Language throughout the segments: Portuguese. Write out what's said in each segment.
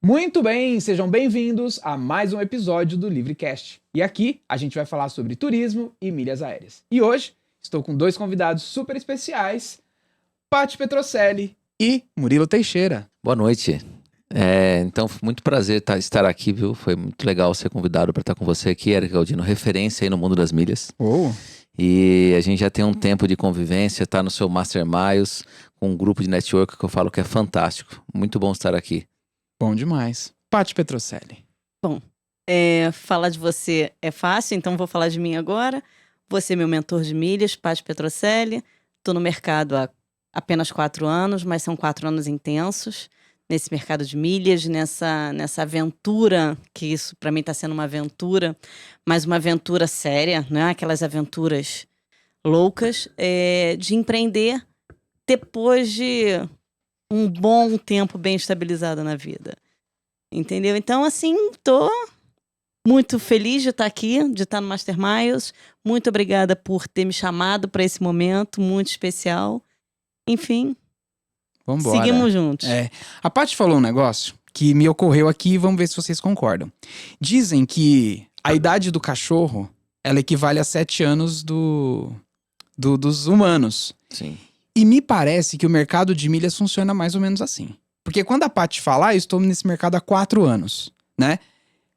Muito bem, sejam bem-vindos a mais um episódio do LivreCast. E aqui a gente vai falar sobre turismo e milhas aéreas. E hoje estou com dois convidados super especiais, Paty Petrocelli e Murilo Teixeira. Boa noite. Então, muito prazer estar aqui, viu? Foi muito legal ser convidado para estar com você aqui, Eric Galdino, referência aí no mundo das milhas. Oh. E a gente já tem um tempo de convivência, tá no seu Master Miles, com um grupo de network que eu falo que é fantástico. Muito bom estar aqui. Bom demais. Paty Petrocelli. Bom, falar de você é fácil, então vou falar de mim agora. Você é meu mentor de milhas, Paty Petrocelli. Estou no mercado há apenas 4 anos, mas são 4 anos intensos nesse mercado de milhas, nessa aventura, que isso para mim está sendo uma aventura, mas uma aventura séria, não é aquelas aventuras loucas, de empreender depois de um bom tempo bem estabilizado na vida. Entendeu? Então, assim, tô muito feliz de estar aqui, de estar no Master Miles. Muito obrigada por ter me chamado para esse momento muito especial. Enfim, Vambora. seguimos juntos. A Paty falou um negócio que me ocorreu aqui e vamos ver se vocês concordam. Dizem que a idade do cachorro, ela equivale a 7 anos dos humanos. Sim. E me parece que o mercado de milhas funciona mais ou menos assim. Porque quando a Paty fala, eu estou nesse mercado há 4 anos, né?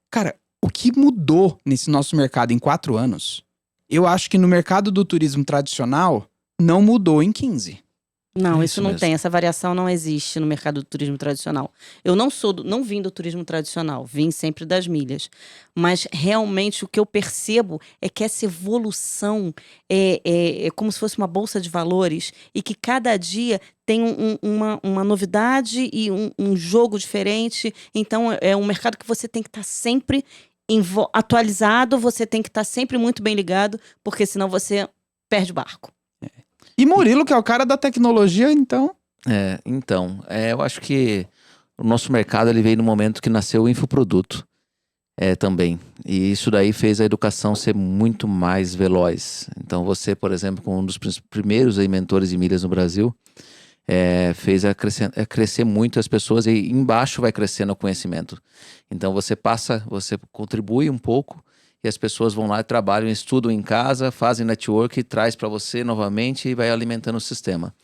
Cara, o que mudou nesse nosso mercado em 4 anos, eu acho que no mercado do turismo tradicional, não mudou em 15. Não, É isso isso não mesmo. tem, essa variação não existe no mercado do turismo tradicional. Eu não vim do turismo tradicional, vim sempre das milhas. Mas realmente o que eu percebo é que essa evolução é como se fosse uma bolsa de valores e que cada dia tem uma novidade e um jogo diferente. Então é um mercado que você tem que estar sempre atualizado, você tem que estar sempre muito bem ligado, porque senão você perde o barco. E Murilo, que é o cara da tecnologia, então... Eu acho que o nosso mercado ele veio no momento que nasceu o infoproduto também. E isso daí fez a educação ser muito mais veloz. Então você, por exemplo, como um dos primeiros aí mentores de milhas no Brasil, fez crescer muito as pessoas e embaixo vai crescendo o conhecimento. Então você contribui um pouco e as pessoas vão lá, trabalham, estudam em casa, fazem network, traz para você novamente e vai alimentando o sistema.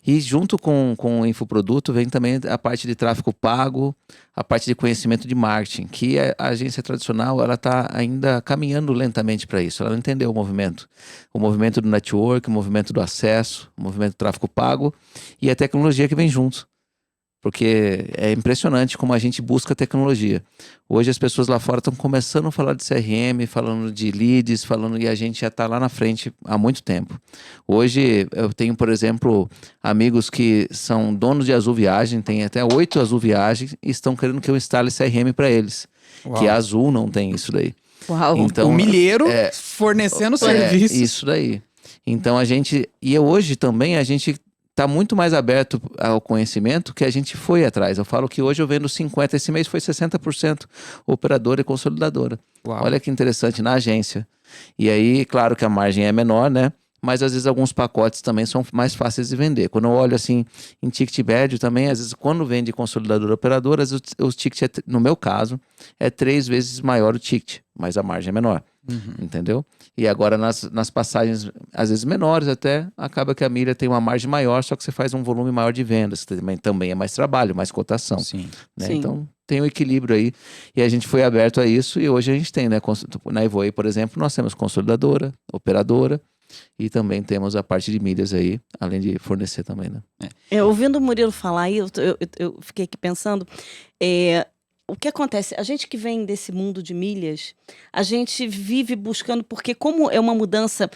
E junto com o infoproduto vem também a parte de tráfego pago, a parte de conhecimento de marketing, que a agência tradicional ela está ainda caminhando lentamente para isso. Ela não entendeu o movimento do network, o movimento do acesso, o movimento do tráfego pago e a tecnologia que vem junto. Porque é impressionante como a gente busca tecnologia. Hoje as pessoas lá fora estão começando a falar de CRM, falando de leads, e a gente já está lá na frente há muito tempo. Hoje eu tenho, por exemplo, amigos que são donos de Azul Viagem, tem até 8 Azul Viagens e estão querendo que eu instale CRM para eles. Uau. Que a Azul não tem isso daí. Uau! Então, o milheiro fornecendo serviços. Isso daí. Então hoje também a gente está muito mais aberto ao conhecimento que a gente foi atrás. Eu falo que hoje eu vendo 50%, esse mês foi 60% operadora e consolidadora. Uau. Olha que interessante, na agência. E aí, claro que a margem é menor, né? Mas às vezes alguns pacotes também são mais fáceis de vender. Quando eu olho assim em ticket médio também, às vezes quando vende consolidadora operadora, o ticket, no meu caso, é 3 vezes maior o ticket, mas a margem é menor. Entendeu? E agora nas passagens, às vezes menores até, acaba que a milha tem uma margem maior, só que você faz um volume maior de vendas, que também é mais trabalho, mais cotação. Sim. Né? Sim. Então tem um equilíbrio aí, e a gente foi aberto a isso, e hoje a gente tem, né? Na Evoay, por exemplo, nós temos consolidadora, operadora, e também temos a parte de milhas aí, além de fornecer também, né? Ouvindo o Murilo falar aí, eu fiquei aqui pensando, o que acontece? A gente que vem desse mundo de milhas, a gente vive buscando, porque como é uma mudança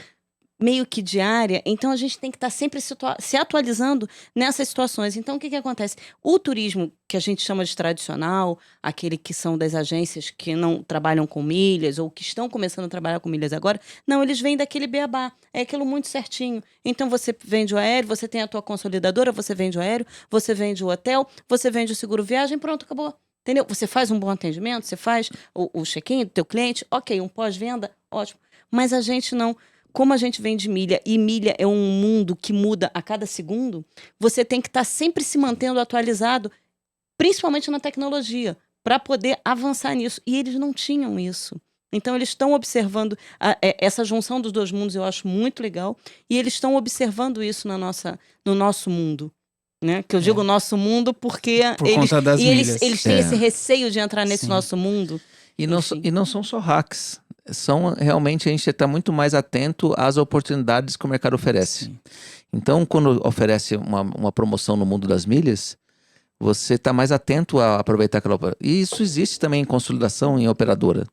meio que diária, então a gente tem que estar sempre se atualizando nessas situações. Então, o que acontece? O turismo, que a gente chama de tradicional, aquele que são das agências que não trabalham com milhas ou que estão começando a trabalhar com milhas agora, não, eles vêm daquele beabá, é aquilo muito certinho. Então, você vende o aéreo, você tem a tua consolidadora, você vende o aéreo, você vende o hotel, você vende o seguro viagem, pronto, acabou. Entendeu? Você faz um bom atendimento, você faz o check-in do teu cliente, ok, um pós-venda, ótimo. Mas a gente não... Como a gente vem de milha, e milha é um mundo que muda a cada segundo, você tem que estar sempre se mantendo atualizado principalmente na tecnologia, para poder avançar nisso. E eles não tinham isso. Então, eles estão observando essa junção dos dois mundos, eu acho muito legal. E eles estão observando isso no nosso mundo. Né? Que eu digo nosso mundo porque Por conta das milhas. eles têm esse receio de entrar nesse nosso mundo. E não são só hacks. Realmente, a gente está muito mais atento às oportunidades que o mercado oferece. Sim. Então, quando oferece uma promoção no mundo das milhas, você está mais atento a aproveitar aquela oportunidade. E isso existe também em consolidação, em operadora.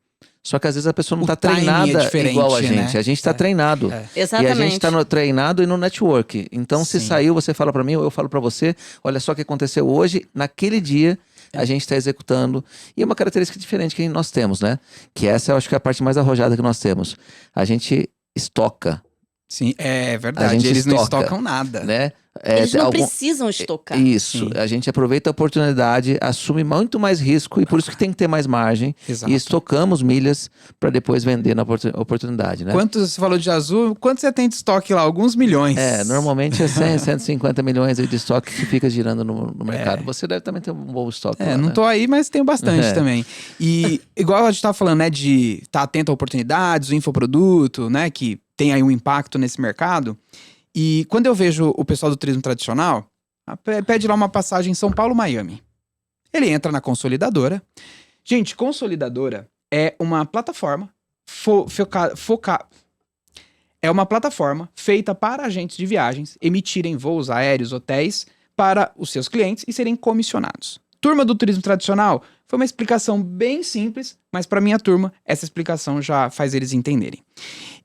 Só que às vezes a pessoa não está treinada igual a gente. Né? A gente está treinado. Exatamente. E a gente está treinado e no network. Então, se saiu, você fala para mim, ou eu falo para você, olha só o que aconteceu hoje, naquele dia, a gente está executando. E é uma característica diferente que nós temos, né? Que essa eu acho que é a parte mais arrojada que nós temos. A gente estoca. Sim, é verdade. Eles não estocam nada. Né? Eles não precisam estocar. Isso. Sim. A gente aproveita a oportunidade, assume muito mais risco e por isso que tem que ter mais margem. Exato. E estocamos milhas para depois vender na oportunidade, né? Você falou de Azul, quanto você tem de estoque lá? Alguns milhões. Normalmente é 100, 150 milhões aí de estoque que fica girando no mercado. Você deve também ter um bom estoque lá, não né? tô aí, mas tenho bastante também. E igual a gente tava falando, né, de estar atento a oportunidades, o infoproduto, né, que tem aí um impacto nesse mercado. E quando eu vejo o pessoal do turismo tradicional, pede lá uma passagem São Paulo-Miami. Ele entra na consolidadora. Gente, consolidadora é uma plataforma é uma plataforma feita para agentes de viagens emitirem voos aéreos, hotéis para os seus clientes e serem comissionados. Turma do turismo tradicional foi uma explicação bem simples, mas para minha turma essa explicação já faz eles entenderem.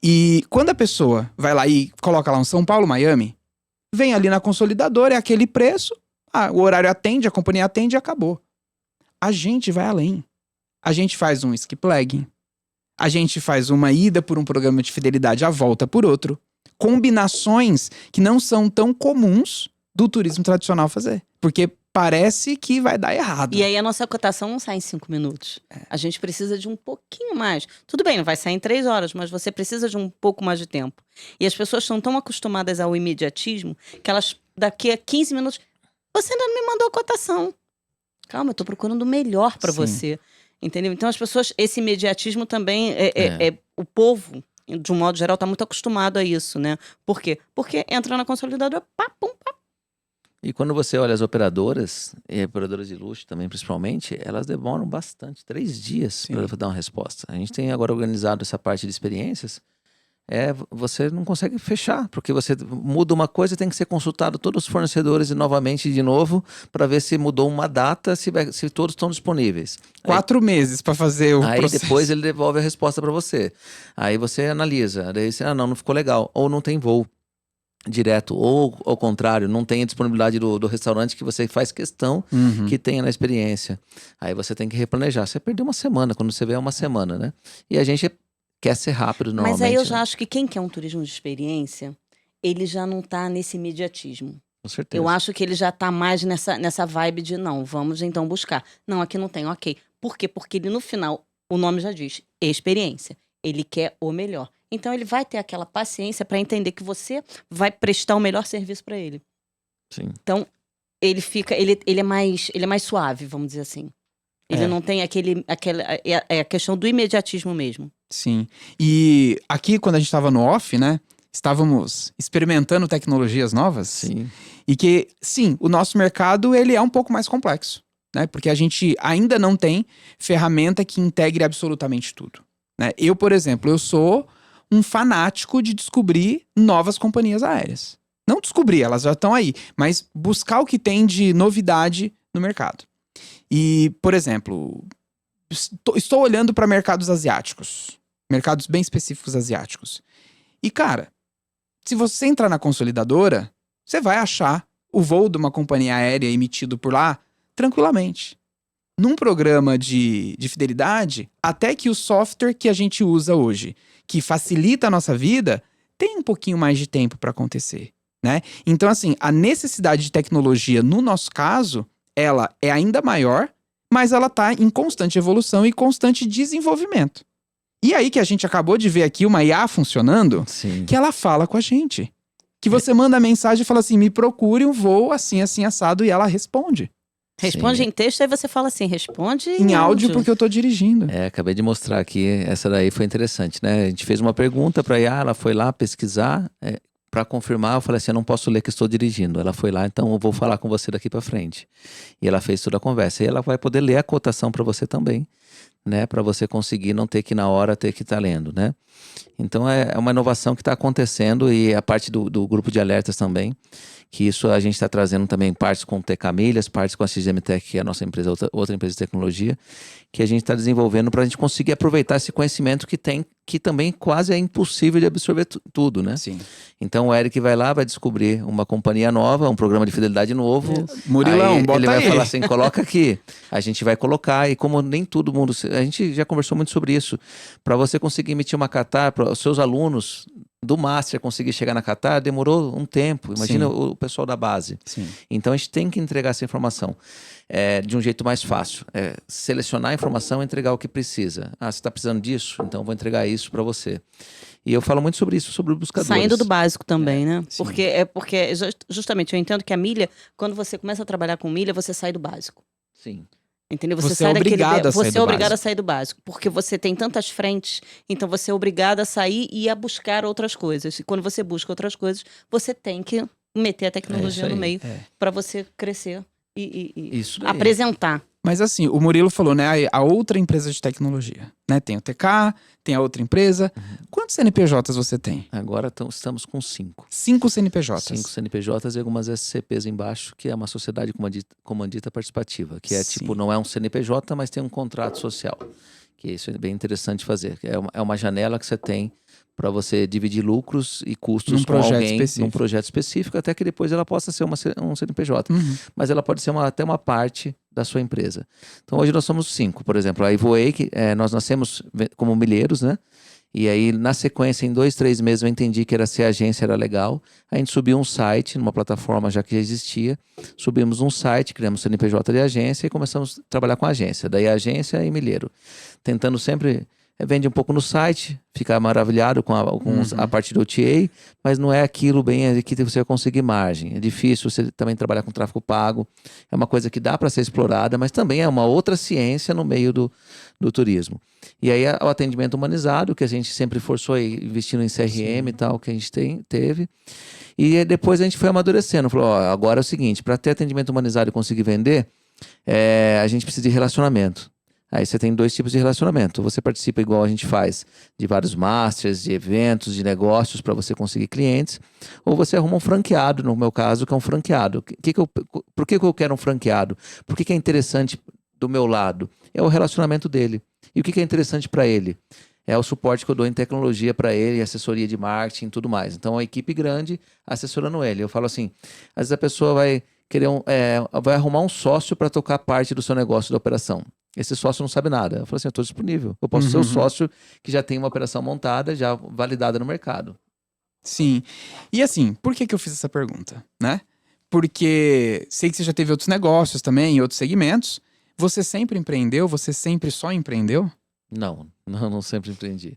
E quando a pessoa vai lá e coloca lá um São Paulo-Miami, vem ali na consolidadora, é aquele preço, o horário atende, a companhia atende e acabou. A gente vai além. A gente faz um skip leg, a gente faz uma ida por um programa de fidelidade, a volta por outro. Combinações que não são tão comuns do turismo tradicional fazer. Porque parece que vai dar errado. E aí a nossa cotação não sai em 5 minutos. A gente precisa de um pouquinho mais. Tudo bem, não vai sair em 3 horas, mas você precisa de um pouco mais de tempo. E as pessoas estão tão acostumadas ao imediatismo que elas, daqui a 15 minutos, você ainda não me mandou a cotação. Calma, eu tô procurando o melhor para você. Entendeu? Então as pessoas, esse imediatismo também, o povo, de um modo geral, tá muito acostumado a isso, né? Por quê? Porque entra na consolidadora, pá, pum, pá. E quando você olha as operadoras, e operadoras de luxo também principalmente, elas demoram bastante, 3 dias para dar uma resposta. A gente tem agora organizado essa parte de experiências, você não consegue fechar, porque você muda uma coisa, tem que ser consultado todos os fornecedores e novamente de novo, para ver se mudou uma data, se todos estão disponíveis. 4 meses para fazer o processo. Aí depois ele devolve a resposta para você. Aí você analisa, daí você, não ficou legal, ou não tem voo direto, ou ao contrário, não tem a disponibilidade do restaurante que você faz questão que tenha na experiência. Aí você tem que replanejar. Você perdeu uma semana, quando você vê é uma semana, né? E a gente quer ser rápido normalmente. Mas aí eu já acho que quem quer um turismo de experiência, ele já não tá nesse imediatismo. Com certeza. Eu acho que ele já tá mais nessa vibe de não, vamos então buscar. Não, aqui não tem, ok. Por quê? Porque ele no final, o nome já diz, experiência. Ele quer o melhor. Então ele vai ter aquela paciência para entender que você vai prestar o melhor serviço para ele. Sim. Então ele é mais suave, vamos dizer assim. Ele não tem a questão do imediatismo mesmo. Sim. E aqui, quando a gente estava no off, né? Estávamos experimentando tecnologias novas. Sim. E que, sim, o nosso mercado, ele é um pouco mais complexo, né? Porque a gente ainda não tem ferramenta que integre absolutamente tudo, né? Eu, por exemplo, eu sou um fanático de descobrir novas companhias aéreas. Não descobrir, elas já estão aí, mas buscar o que tem de novidade no mercado. E, por exemplo, estou olhando para mercados asiáticos, mercados bem específicos asiáticos. E, cara, se você entrar na consolidadora, você vai achar o voo de uma companhia aérea emitido por lá tranquilamente. Num programa de fidelidade, até que o software que a gente usa hoje, que facilita a nossa vida, tem um pouquinho mais de tempo para acontecer, né? Então, assim, a necessidade de tecnologia, no nosso caso, ela é ainda maior, mas ela está em constante evolução e constante desenvolvimento. E aí que a gente acabou de ver aqui uma IA funcionando, Sim. que ela fala com a gente. Que você manda a mensagem e fala assim, me procure um voo assim, assim, assado, e ela responde. Responde em texto, aí você fala assim, responde Em áudio porque eu tô dirigindo. Acabei de mostrar aqui, essa daí foi interessante, né? A gente fez uma pergunta para a IA, ela foi lá pesquisar, para confirmar, eu falei assim, eu não posso ler que estou dirigindo. Ela foi lá, então eu vou falar com você daqui para frente. E ela fez toda a conversa. E ela vai poder ler a cotação para você também, né? Para você conseguir não ter que na hora ter que estar lendo, né? Então é uma inovação que está acontecendo e a parte do grupo de alertas também, que isso a gente está trazendo também partes com TK Milhas, partes com a XM Tech, que é a nossa empresa, outra empresa de tecnologia, que a gente está desenvolvendo para a gente conseguir aproveitar esse conhecimento que tem, que também quase é impossível de absorver tudo, né? Sim. Então o Eric vai lá, vai descobrir uma companhia nova, um programa de fidelidade novo. Murilão, aí bota ele vai aí. falar assim, coloca aqui. A gente vai colocar, e como nem todo mundo... A gente já conversou muito sobre isso. Para você conseguir emitir uma Qatar, para os seus alunos do Master conseguir chegar na Qatar, demorou um tempo. Imagina Sim. o pessoal da base. Sim. Então a gente tem que entregar essa informação de um jeito mais fácil. Selecionar a informação e entregar o que precisa. Ah, você está precisando disso? Então eu vou entregar isso para você. E eu falo muito sobre isso, sobre os buscadores. Saindo do básico também, né? sim. Porque justamente eu entendo que a milha, quando você começa a trabalhar com milha, você sai do básico. Sim. Entendeu? Você sai é obrigado a sair Você do é obrigado básico. a sair do básico. Porque você tem tantas frentes, então você é obrigado a sair e a buscar outras coisas. E quando você busca outras coisas, você tem que meter a tecnologia isso no aí. meio para você crescer e Isso daí. apresentar. Mas assim, o Murilo falou, né? A outra empresa de tecnologia, né? Tem o TK, tem a outra empresa. Quantos CNPJs você tem? Agora estamos com 5. 5 CNPJs. 5 CNPJs e algumas SCPs embaixo, que é uma sociedade comandita participativa, que Sim. não é um CNPJ, mas tem um contrato social. Que isso é bem interessante fazer. É uma janela que você tem para você dividir lucros e custos Num com projeto alguém específico. num projeto específico, até que depois ela possa ser um CNPJ. Uhum. Mas ela pode ser até uma parte da sua empresa. Então hoje nós somos 5, por exemplo, a Ivoei, nós nascemos como milheiros, né? E aí, na sequência, em 2, 3 meses, eu entendi que ser agência era legal. A gente subiu um site, numa plataforma já que já existia. Subimos um site, criamos CNPJ de agência e começamos a trabalhar com agência. Daí agência e milheiro. Tentando sempre... Vende um pouco no site, fica maravilhado com a parte do OTA, mas não é aquilo bem que você vai conseguir margem. É difícil você também trabalhar com tráfego pago. É uma coisa que dá para ser explorada, mas também é uma outra ciência no meio do turismo. E aí o atendimento humanizado, que a gente sempre forçou investindo em CRM e tal, que a gente teve. E depois a gente foi amadurecendo. Falou, agora é o seguinte, para ter atendimento humanizado e conseguir vender, a gente precisa de relacionamento. Aí você tem 2 tipos de relacionamento. Você participa igual a gente faz de vários masters, de eventos, de negócios para você conseguir clientes. Ou você arruma um franqueado, no meu caso, que é um franqueado. Por que eu quero um franqueado? Por que é interessante do meu lado? É o relacionamento dele. E o que é interessante para ele? É o suporte que eu dou em tecnologia para ele, assessoria de marketing e tudo mais. Então, a equipe grande assessorando ele. Eu falo assim, às vezes a pessoa vai querer vai arrumar um sócio para tocar parte do seu negócio, da operação. Esse sócio não sabe nada. Eu falo assim, eu estou disponível. Eu posso ser o sócio que já tem uma operação montada, já validada no mercado. Sim. E assim, por que eu fiz essa pergunta, né? Porque sei que você já teve outros negócios também, em outros segmentos. Você sempre empreendeu? Você sempre só empreendeu? Não sempre empreendi.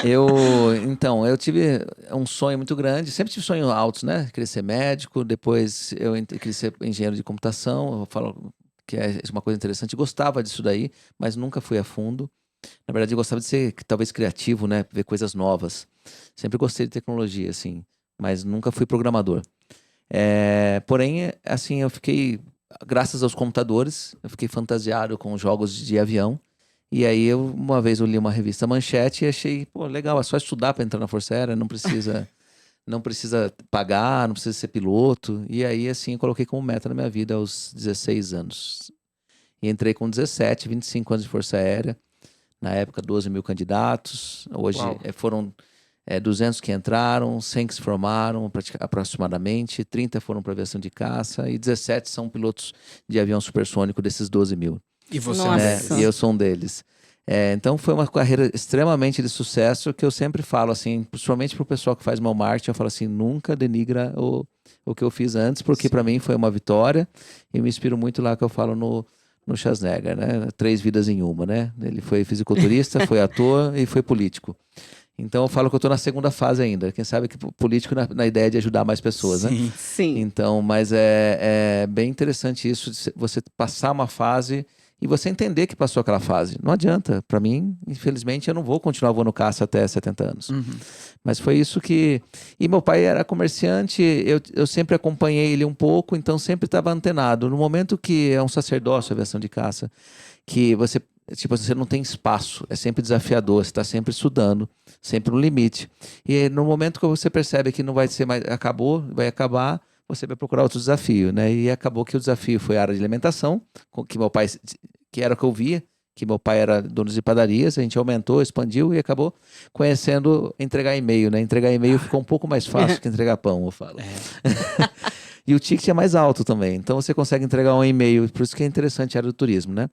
Eu tive um sonho muito grande, sempre tive sonhos altos, né? Queria ser médico, depois eu queria ser engenheiro de computação, eu falo que é uma coisa interessante, gostava disso daí, mas nunca fui a fundo. Na verdade, eu gostava de ser, talvez, criativo, né? Ver coisas novas. Sempre gostei de tecnologia, assim, mas nunca fui programador. Porém, assim, eu fiquei, graças aos computadores, eu fiquei fantasiado com jogos de avião. E aí, uma vez eu li uma revista Manchete e achei, pô, legal, é só estudar para entrar na Força Aérea, não precisa pagar, não precisa ser piloto. E aí, assim, eu coloquei como meta na minha vida aos 16 anos. E entrei com 17, 25 anos de Força Aérea. Na época, 12 mil candidatos. Hoje foram 200 que entraram, 100 que se formaram aproximadamente, 30 foram para aviação de caça e 17 são pilotos de avião supersônico desses 12 mil. E você Nossa. E eu sou um deles. Então foi uma carreira extremamente de sucesso que eu sempre falo assim, principalmente pro pessoal que faz meu marketing, eu falo assim, nunca denigra o que eu fiz antes, porque para mim foi uma vitória e me inspiro muito lá que eu falo no Schwarzenegger, né? 3 vidas em uma, né? Ele foi fisiculturista, foi ator e foi político. Então eu falo que eu tô na segunda fase ainda. Quem sabe que político na ideia de ajudar mais pessoas, né? Sim. Sim. Então, mas é bem interessante isso, de você passar uma fase e você entender que passou aquela fase. Não adianta. Para mim, infelizmente, eu não vou continuar voando caça até 70 anos. Uhum. Mas foi isso que... E meu pai era comerciante, eu sempre acompanhei ele um pouco, então sempre estava antenado. No momento que é um sacerdócio a aviação de caça, que você... Tipo, você não tem espaço, é sempre desafiador, você está sempre estudando, sempre no limite. E no momento que você percebe que não vai ser mais, vai acabar, você vai procurar outro desafio, né? E acabou que o desafio foi a área de alimentação, que meu pai, que era o que eu via, que meu pai era dono de padarias, a gente aumentou, expandiu e acabou conhecendo entregar e-mail, né? Entregar e-mail ficou um pouco mais fácil que entregar pão, eu falo. E o ticket é mais alto também, então você consegue entregar um e-mail, por isso que é interessante a área do turismo, né?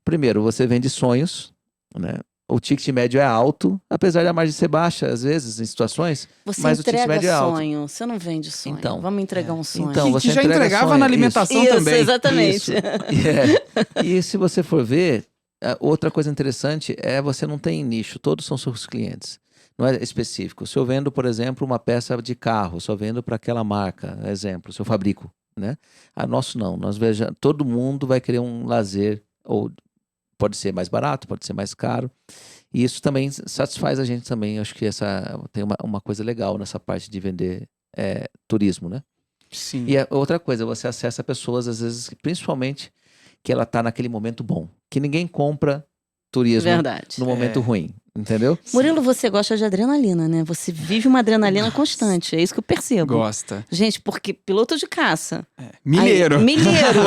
Primeiro, você vende sonhos, né? O ticket médio é alto, apesar da margem ser baixa, às vezes, em situações, Você mas o ticket entrega médio é alto. sonho, você não vende sonho. Então, Vamos entregar um sonho. Então, Que você já entrega entregava sonho, na isso. alimentação Isso, também. exatamente. E se você for ver, outra coisa interessante é você não tem nicho, todos são seus clientes. Não é específico. Se eu vendo, por exemplo, uma peça de carro, só vendo para aquela marca, exemplo, se eu fabrico, né? Nosso não. Todo mundo vai querer um lazer, ou pode ser mais barato, pode ser mais caro. E isso também satisfaz a gente também. Acho que tem uma coisa legal nessa parte de vender turismo, né? Sim. E outra coisa, você acessa pessoas, às vezes, principalmente, que ela tá naquele momento bom. Que ninguém compra turismo Verdade. no momento ruim, entendeu? Murilo, você gosta de adrenalina, né? Você vive uma adrenalina constante, é isso que eu percebo. Gosta. Gente, porque piloto de caça. Mineiro. Aí, mineiro.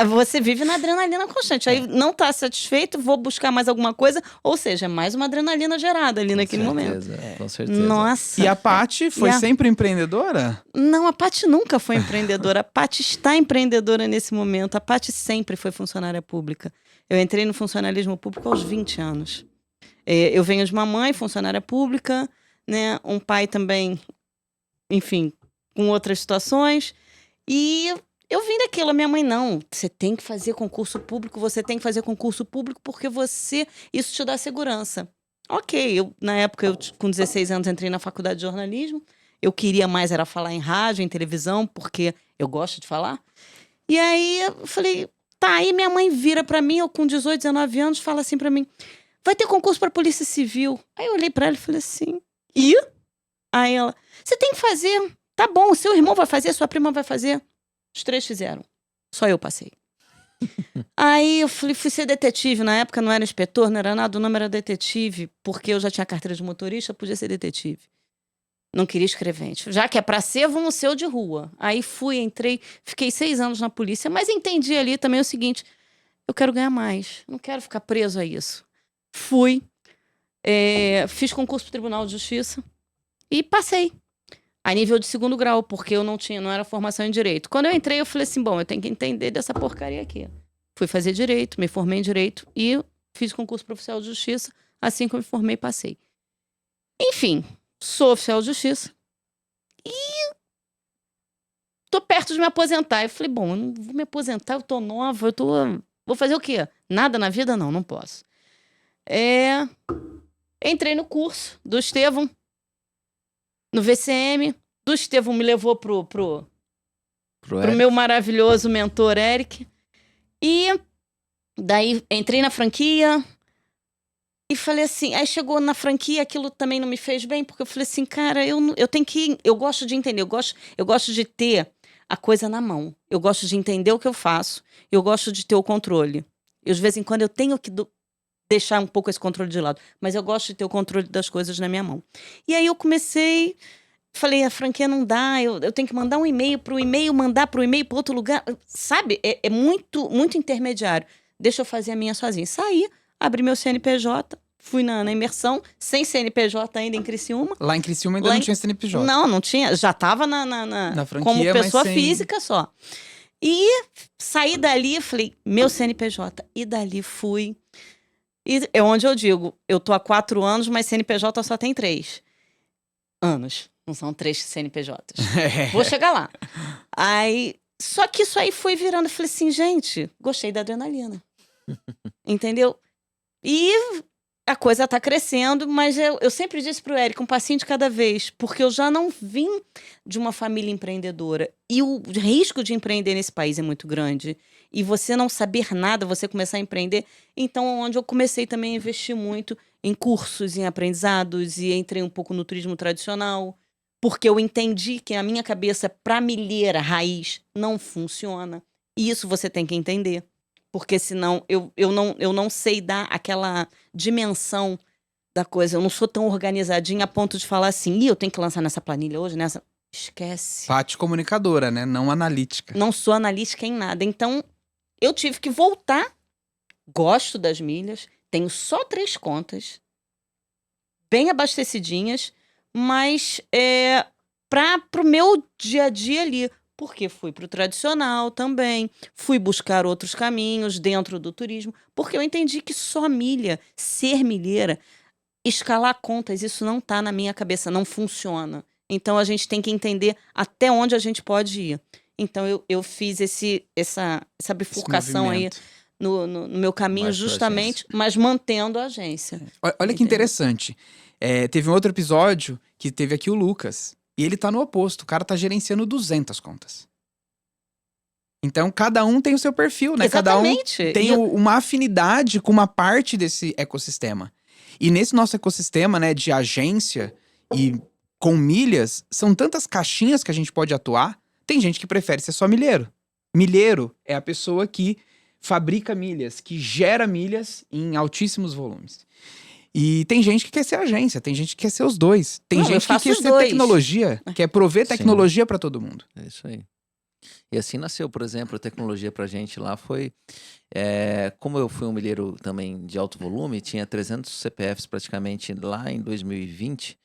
Você vive na adrenalina constante. Aí não tá satisfeito, vou buscar mais alguma coisa. Ou seja, é mais uma adrenalina gerada ali naquele momento. Com certeza. Nossa. E a Paty foi sempre empreendedora? Não, a Paty nunca foi empreendedora. A Paty está empreendedora nesse momento. A Paty sempre foi funcionária pública. Eu entrei no funcionalismo público aos 20 anos. Eu venho de uma mãe, funcionária pública, né? Um pai também, enfim, com outras situações. E eu vim daquilo. A minha mãe, não, você tem que fazer concurso público, porque isso te dá segurança. Ok, na época, com 16 anos, entrei na faculdade de jornalismo. Eu queria mais era falar em rádio, em televisão, porque eu gosto de falar. E aí, eu falei, tá, aí minha mãe vira pra mim, eu com 18, 19 anos, fala assim pra mim, vai ter concurso pra Polícia Civil. Aí eu olhei pra ela e falei assim, e? Aí ela, você tem que fazer. Tá bom, seu irmão vai fazer, sua prima vai fazer. Os 3 fizeram. Só eu passei. Aí eu fui ser detetive. Na época não era inspetor, não era nada, o nome era detetive, porque eu já tinha carteira de motorista, podia ser detetive. Não queria escrevente. Já que é pra ser, vamos ser o de rua. Aí entrei, fiquei 6 anos na polícia, mas entendi ali também o seguinte, eu quero ganhar mais, não quero ficar preso a isso. Fui, fiz concurso pro Tribunal de Justiça e passei. A nível de 2º grau, porque eu não era formação em Direito. Quando eu entrei, eu falei assim, bom, eu tenho que entender dessa porcaria aqui. Fui fazer Direito, me formei em Direito e fiz concurso pro Oficial de Justiça. Assim que eu me formei, passei. Enfim, sou Oficial de Justiça e tô perto de me aposentar. Eu falei, bom, eu não vou me aposentar, eu tô nova, vou fazer o quê? Nada na vida? Não posso. Entrei no curso do Estevão, no VCM. Do Estevão me levou pro meu maravilhoso mentor, Eric. E daí entrei na franquia e falei assim, aí chegou na franquia, aquilo também não me fez bem, porque eu falei assim, cara, eu tenho que... Eu gosto de entender, eu gosto de ter a coisa na mão. Eu gosto de entender o que eu faço, eu gosto de ter o controle. Eu, de vez em quando, eu tenho que deixar um pouco esse controle de lado, mas eu gosto de ter o controle das coisas na minha mão. E aí eu comecei, falei, a franquia não dá, eu tenho que mandar um e-mail pro e-mail, mandar pro e-mail para outro lugar, sabe? É muito, muito intermediário. Deixa eu fazer a minha sozinha. Saí, abri meu CNPJ, fui na imersão, sem CNPJ ainda em Criciúma. Lá em Criciúma ainda não tinha CNPJ. Não tinha, já estava na franquia, como pessoa física só. E saí dali, falei, meu CNPJ. E dali fui. E é onde eu digo, eu tô há 4 anos, mas CNPJ só tem 3 anos. Não são 3 CNPJs. Vou chegar lá. Só que isso aí foi virando. Eu falei assim, gente, gostei da adrenalina. Entendeu? E a coisa está crescendo, mas eu sempre disse para o Érico, um passinho de cada vez, porque eu já não vim de uma família empreendedora. E o risco de empreender nesse país é muito grande. E você não saber nada, você começar a empreender. Então, onde eu comecei também a investir muito em cursos, em aprendizados, e entrei um pouco no turismo tradicional, porque eu entendi que a minha cabeça para milheira raiz não funciona. E isso você tem que entender. Porque senão eu não sei dar aquela dimensão da coisa. Eu não sou tão organizadinha a ponto de falar assim, eu tenho que lançar nessa planilha hoje, nessa. Esquece. Paty comunicadora, né? Não analítica. Não sou analítica em nada. Então, eu tive que voltar. Gosto das milhas. Tenho só 3 contas. Bem abastecidinhas. Mas para o meu dia a dia ali. Porque fui para o tradicional também, fui buscar outros caminhos dentro do turismo, porque eu entendi que só milha, ser milheira, escalar contas, isso não está na minha cabeça, não funciona. Então a gente tem que entender até onde a gente pode ir. Então eu fiz essa bifurcação aí no meu caminho, Mais pra justamente, mas mantendo a agência. Olha que Entendeu? interessante. Teve um outro episódio que teve aqui o Lucas. E ele tá no oposto. O cara tá gerenciando 200 contas. Então, cada um tem o seu perfil, né? Exatamente. Cada um tem uma afinidade com uma parte desse ecossistema. E nesse nosso ecossistema, né, de agência e com milhas, são tantas caixinhas que a gente pode atuar. Tem gente que prefere ser só milheiro. Milheiro é a pessoa que fabrica milhas, que gera milhas em altíssimos volumes. E tem gente que quer ser agência, tem gente que quer ser os dois. Tem gente que quer ser tecnologia, quer prover tecnologia para todo mundo. É isso aí. E assim nasceu, por exemplo, a tecnologia pra gente lá foi... como eu fui um milheiro também de alto volume, tinha 300 CPFs praticamente lá em 2020.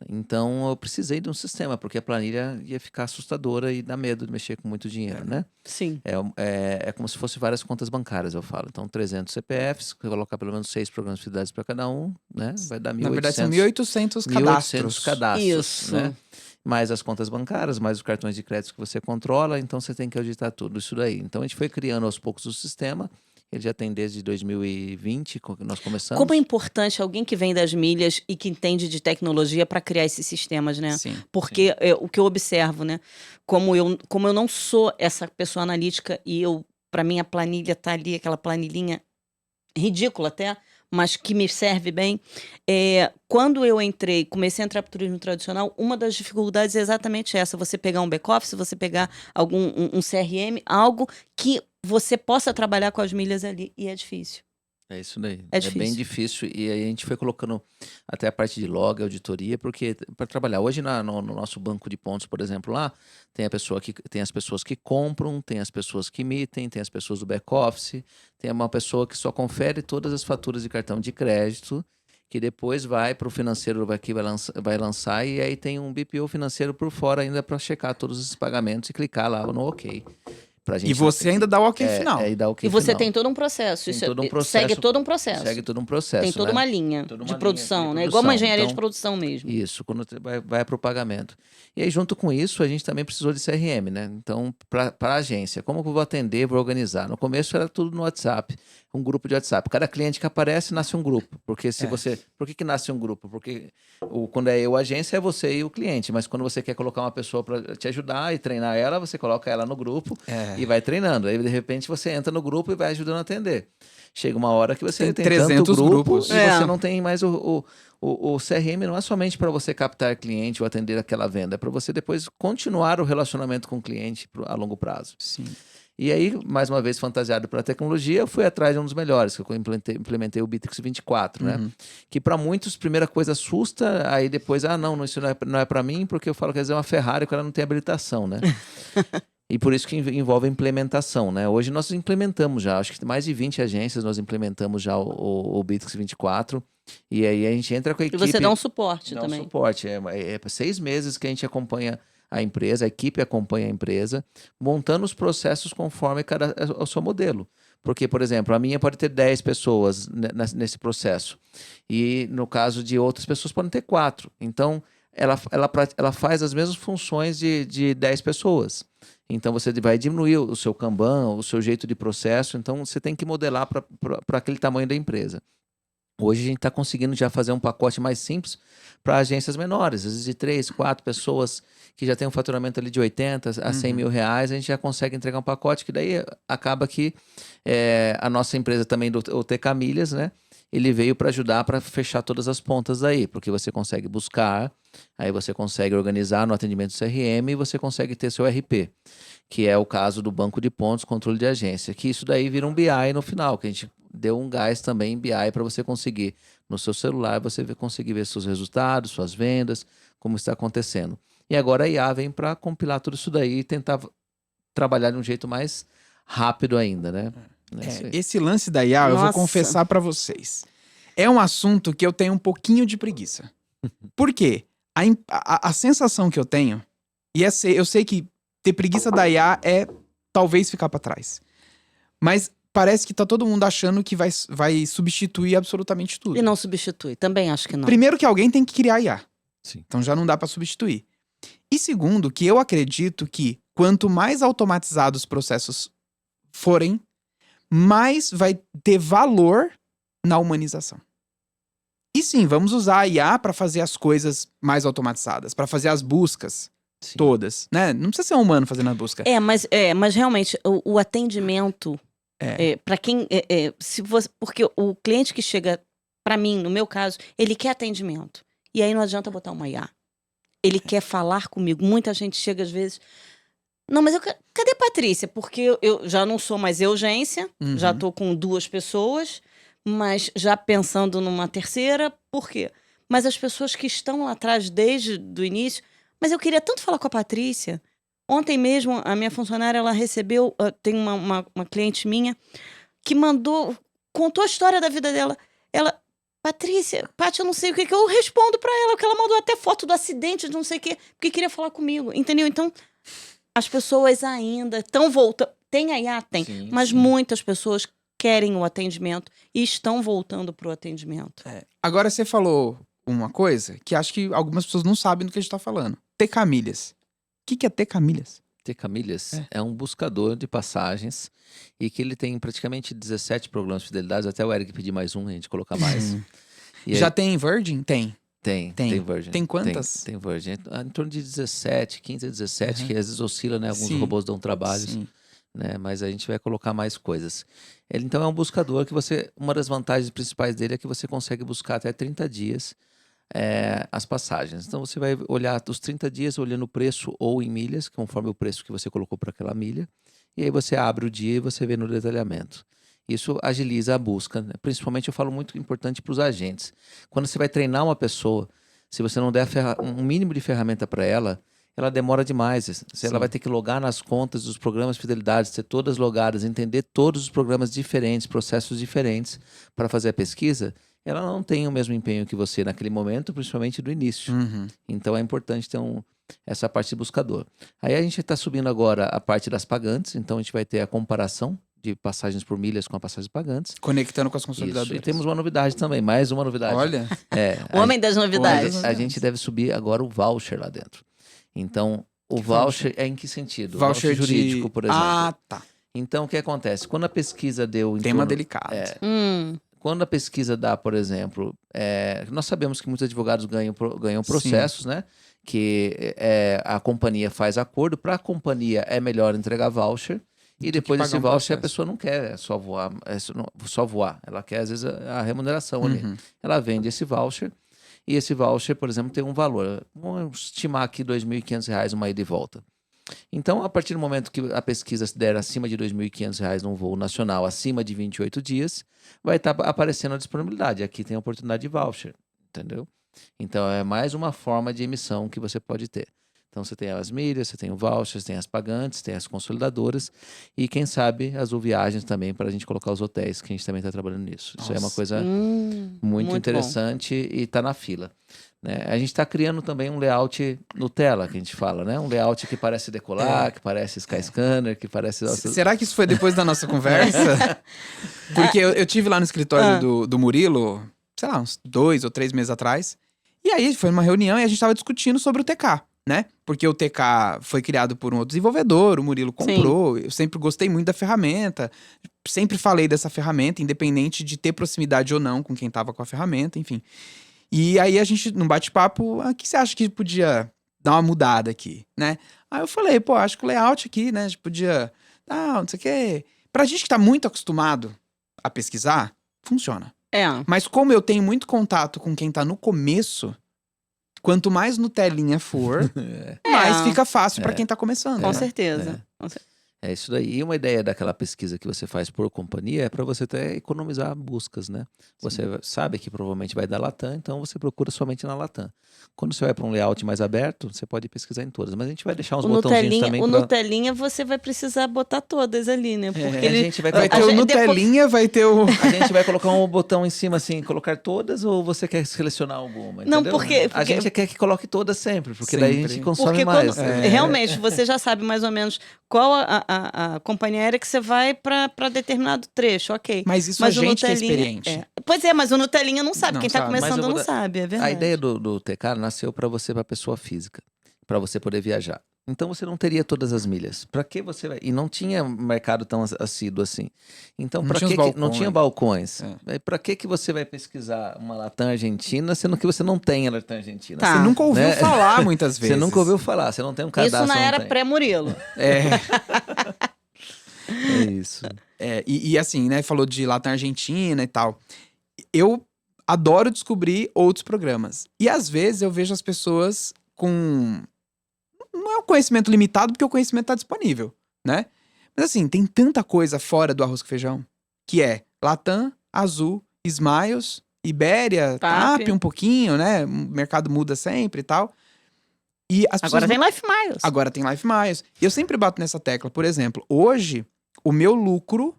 Então eu precisei de um sistema, porque a planilha ia ficar assustadora e dá medo de mexer com muito dinheiro, né? Sim. É como se fosse várias contas bancárias, eu falo. Então 300 CPFs, colocar pelo menos 6 programas de fidelidade para cada um, né? Vai dar 1.800. Na verdade são 1.800 cadastros. 1.800 cadastros, Isso. né? Mais as contas bancárias, mais os cartões de crédito que você controla, então você tem que auditar tudo isso daí. Então a gente foi criando aos poucos o sistema. Ele já tem desde 2020, que nós começamos. Como é importante alguém que vem das milhas e que entende de tecnologia para criar esses sistemas, né? Sim. Porque o que eu observo, né? Como eu não sou essa pessoa analítica e para mim a planilha tá ali, aquela planilhinha ridícula até, mas que me serve bem. Quando eu comecei a entrar para o turismo tradicional, uma das dificuldades é exatamente essa: você pegar um back-office, você pegar um CRM, algo que você possa trabalhar com as milhas ali, e é difícil. É isso daí. É bem difícil. E aí a gente foi colocando até a parte de log, auditoria, porque para trabalhar hoje no nosso banco de pontos, por exemplo, lá tem as pessoas que compram, tem as pessoas que emitem, tem as pessoas do back-office, tem uma pessoa que só confere todas as faturas de cartão de crédito, que depois vai para o financeiro que vai lançar, e aí tem um BPO financeiro por fora ainda para checar todos esses pagamentos e clicar lá no OK. E você ainda dá o OK final. E você tem todo um processo. Segue todo um processo. Segue todo um processo. Tem toda uma linha de produção, né? Igual uma engenharia de produção mesmo. Isso, quando vai para o pagamento. E aí, junto com isso, a gente também precisou de CRM, né? Então, para a agência, como que eu vou atender, vou organizar? No começo era tudo no WhatsApp, um grupo de WhatsApp. Cada cliente que aparece, nasce um grupo. Porque se você... Por que nasce um grupo? Porque quando é eu, a agência, é você e o cliente. Mas quando você quer colocar uma pessoa para te ajudar e treinar ela, você coloca ela no grupo e vai treinando. Aí, de repente, você entra no grupo e vai ajudando a atender. Chega uma hora que você tem 300 tanto grupo grupos. E você não tem mais o CRM, não é somente para você captar cliente ou atender aquela venda, é para você depois continuar o relacionamento com o cliente a longo prazo. Sim. E aí, mais uma vez, fantasiado pela tecnologia, eu fui atrás de um dos melhores, que eu implementei o Bitrix 24, né? Que para muitos, primeira coisa assusta, aí depois, não, isso não é para mim, porque eu falo que às vezes é uma Ferrari, o cara não tem habilitação, né? E por isso que envolve implementação, né? Hoje nós implementamos já, acho que mais de 20 agências nós implementamos já o Bitrix 24. E aí a gente entra com a equipe... E você dá um suporte também. Dá um suporte. É 6 meses que a gente acompanha a empresa, a equipe acompanha a empresa, montando os processos conforme o seu modelo. Porque, por exemplo, a minha pode ter 10 pessoas nesse processo. E no caso de outras pessoas podem ter 4. Então, ela faz as mesmas funções de 10 pessoas. Então, você vai diminuir o seu Kanban, o seu jeito de processo. Então, você tem que modelar para aquele tamanho da empresa. Hoje a gente está conseguindo já fazer um pacote mais simples para agências menores, às vezes de 3, 4 pessoas que já tem um faturamento ali de 80 a 100 mil reais, a gente já consegue entregar um pacote que daí acaba que a nossa empresa também, o TK Milhas, né? Ele veio para ajudar para fechar todas as pontas aí, porque você consegue buscar, aí você consegue organizar no atendimento CRM e você consegue ter seu RP, que é o caso do banco de pontos, controle de agência, que isso daí vira um BI no final, que a gente deu um gás também em BI para você conseguir, no seu celular, você conseguir ver seus resultados, suas vendas, como está acontecendo. E agora a IA vem para compilar tudo isso daí e tentar trabalhar de um jeito mais rápido ainda, né? Esse lance da IA, eu vou Nossa. confessar pra vocês. É um assunto que eu tenho um pouquinho de preguiça. Por quê? A sensação que eu tenho, e eu sei que ter preguiça da IA é talvez ficar pra trás. Mas parece que tá todo mundo achando que vai substituir absolutamente tudo. E não substitui. Também acho que não. Primeiro que alguém tem que criar IA. Sim. Então já não dá pra substituir. E segundo, que eu acredito que quanto mais automatizados os processos forem, mais vai ter valor na humanização. E sim, vamos usar a IA para fazer as coisas mais automatizadas, para fazer as buscas Sim. todas, né? Não precisa ser um humano fazendo a busca. Mas realmente o atendimento para quem se você, porque o cliente que chega para mim, no meu caso, ele quer atendimento. E aí não adianta botar uma IA. Ele quer falar comigo. Muita gente chega às vezes, não, mas cadê Patrícia? Porque eu já não sou mais urgência, já tô com 2 pessoas, mas já pensando numa terceira, por quê? Mas as pessoas que estão lá atrás desde o início, mas eu queria tanto falar com a Patrícia. Ontem mesmo, a minha funcionária, ela recebeu, tem uma cliente minha, que contou a história da vida dela. Ela, Patrícia, Paty, eu não sei o que eu respondo pra ela, porque ela mandou até foto do acidente de não sei o quê, porque queria falar comigo, entendeu? Então, as pessoas ainda estão voltando. Tem a IA? Tem. Sim, mas sim. muitas pessoas querem o atendimento e estão voltando pro atendimento. Agora você falou uma coisa que acho que algumas pessoas não sabem do que a gente tá falando. TK Milhas. O que é TK Milhas? TK Milhas é um buscador de passagens e que ele tem praticamente 17 programas de fidelidade, até o Eric pedir mais um, a gente colocar mais. E Já aí, tem Virgin? Tem. tem Virgin. Tem quantas? Tem Virgin. Em torno de 17, 15 a 17, que às vezes oscila, né? Alguns Sim. robôs dão trabalhos, Sim. né? Mas a gente vai colocar mais coisas. Ele então é um buscador que uma das vantagens principais dele é que você consegue buscar até 30 dias as passagens. Então você vai olhar os 30 dias olhando o preço ou em milhas, conforme o preço que você colocou para aquela milha, e aí você abre o dia e você vê no detalhamento. Isso agiliza a busca, né? Principalmente eu falo muito importante para os agentes. Quando você vai treinar uma pessoa, se você não der um mínimo de ferramenta para ela demora demais. Ela vai ter que logar nas contas dos programas de fidelidade, ter todas logadas, entender todos os programas diferentes, processos diferentes para fazer a pesquisa. Ela não tem o mesmo empenho que você naquele momento, principalmente do início. Então é importante ter essa parte de buscador. Aí a gente está subindo agora a parte das pagantes, então a gente vai ter a comparação de passagens por milhas com as passagens pagantes. Conectando com as Isso. consolidadoras. E temos uma novidade também, mais uma novidade. Olha. O homem das novidades. A gente deve subir agora o voucher lá dentro. Então, o voucher é em que sentido? Voucher jurídico, por exemplo. Ah, tá. Então, o que acontece? Quando a pesquisa deu... Tema delicado. Quando a pesquisa dá, por exemplo... nós sabemos que muitos advogados ganham processos, né? Que a companhia faz acordo. Para a companhia, é melhor entregar voucher. E depois desse voucher, a pessoa não quer só voar. Ela quer, às vezes, a remuneração ali. Ela vende esse voucher. E esse voucher, por exemplo, tem um valor. Vamos estimar aqui R$ 2.500 uma ida e volta. Então, a partir do momento que a pesquisa se der acima de R$ 2.500 num voo nacional, acima de 28 dias, vai estar aparecendo a disponibilidade. Aqui tem a oportunidade de voucher, entendeu? Então, é mais uma forma de emissão que você pode ter. Então, você tem as milhas, você tem o voucher, você tem as pagantes, tem as consolidadoras e, quem sabe, as viagens também para a gente colocar os hotéis, que a gente também está trabalhando nisso. Isso é uma coisa muito interessante e está na fila. Né? A gente está criando também um layout Nutella, que a gente fala, né? Um layout que parece Decolar, que parece Skyscanner, que parece... Será que isso foi depois da nossa conversa? Porque eu tive lá no escritório do Murilo, sei lá, uns 2 ou 3 meses atrás. E aí foi numa reunião e a gente tava discutindo sobre o TK. né? Porque o TK foi criado por um outro desenvolvedor, o Murilo comprou. Eu sempre gostei muito da ferramenta. Sempre falei dessa ferramenta, independente de ter proximidade ou não com quem tava com a ferramenta, enfim. E aí a gente, num bate-papo, o que você acha que podia dar uma mudada aqui, né? Aí eu falei, pô, acho que o layout aqui, né? A gente podia... não sei o quê. Pra gente que tá muito acostumado a pesquisar, funciona. Mas como eu tenho muito contato com quem tá no começo, quanto mais Nutelinha for, mais fica fácil pra quem tá começando. Com né? certeza. É isso daí. E uma ideia daquela pesquisa que você faz por companhia é para você até economizar buscas, né? Você sabe que provavelmente vai dar Latam, então você procura somente na Latam. Quando você vai para um layout mais aberto, você pode pesquisar em todas. Mas a gente vai deixar uns botãozinhos também O para... Nutelinha você vai precisar botar todas ali, né? Porque A gente vai Vai colocar... ter o gente- Nutelinha, vai ter o... A gente vai colocar um botão em cima assim, colocar todas, ou você quer selecionar alguma? Não, entendeu? porque- A gente quer que coloque todas sempre, porque daí a Sempre. gente consome Porque mais. quando, realmente, você já sabe mais ou menos qual a companhia aérea que você vai para determinado trecho, ok. Mas isso Mas a o gente que é Nutelinha- experiente. Pois é, mas o Nutelinha não sabe. Não Quem tá sabe. Mas começando eu vou não dar- sabe, é verdade. A ideia do TK nasceu para você, para pessoa física, para você poder viajar. Então você não teria todas as milhas. Para que você vai? E não tinha mercado tão assíduo assim. Então Não para tinha que os não tinha balcões? É. Para que você vai pesquisar uma Latam Argentina, sendo que você não tem a Latam Argentina? Tá. Você nunca ouviu Né? falar muitas vezes. Você nunca ouviu falar, você não tem um cadastro. Isso na não era tem. pré-Murilo. É, É isso. e assim, né? Falou de Latam Argentina e tal. Eu adoro descobrir outros programas. E às vezes eu vejo as pessoas com... Não é um conhecimento limitado, porque o conhecimento tá disponível, né? Mas assim, tem tanta coisa fora do arroz com feijão, que é Latam, Azul, Smiles, Ibéria, TAP um pouquinho, né? O mercado muda sempre e tal. E as pessoas Agora tem Life Miles. Agora tem Life Miles. E eu sempre bato nessa tecla. Por exemplo, hoje, o meu lucro,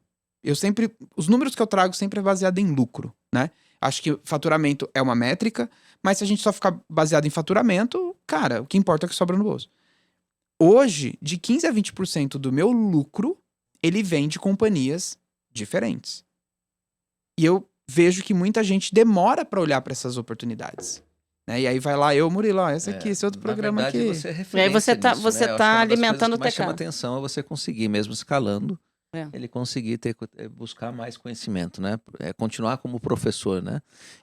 os números que eu trago sempre é baseado em lucro, né? Acho que faturamento é uma métrica, mas se a gente só ficar baseado em faturamento, cara, o que importa é o que sobra no bolso. Hoje, de 15 a 20% do meu lucro, ele vem de companhias diferentes. E eu vejo que muita gente demora para olhar para essas oportunidades. Né? E aí vai lá, Murilo, ó, esse outro programa na verdade, aqui. Você é E aí referência você tá, nisso, você né? Eu acho que tá uma das coisas alimentando o que mais chama TK. atenção é você conseguir, mesmo escalando, ele conseguir buscar mais conhecimento, né? Continuar como professor, né?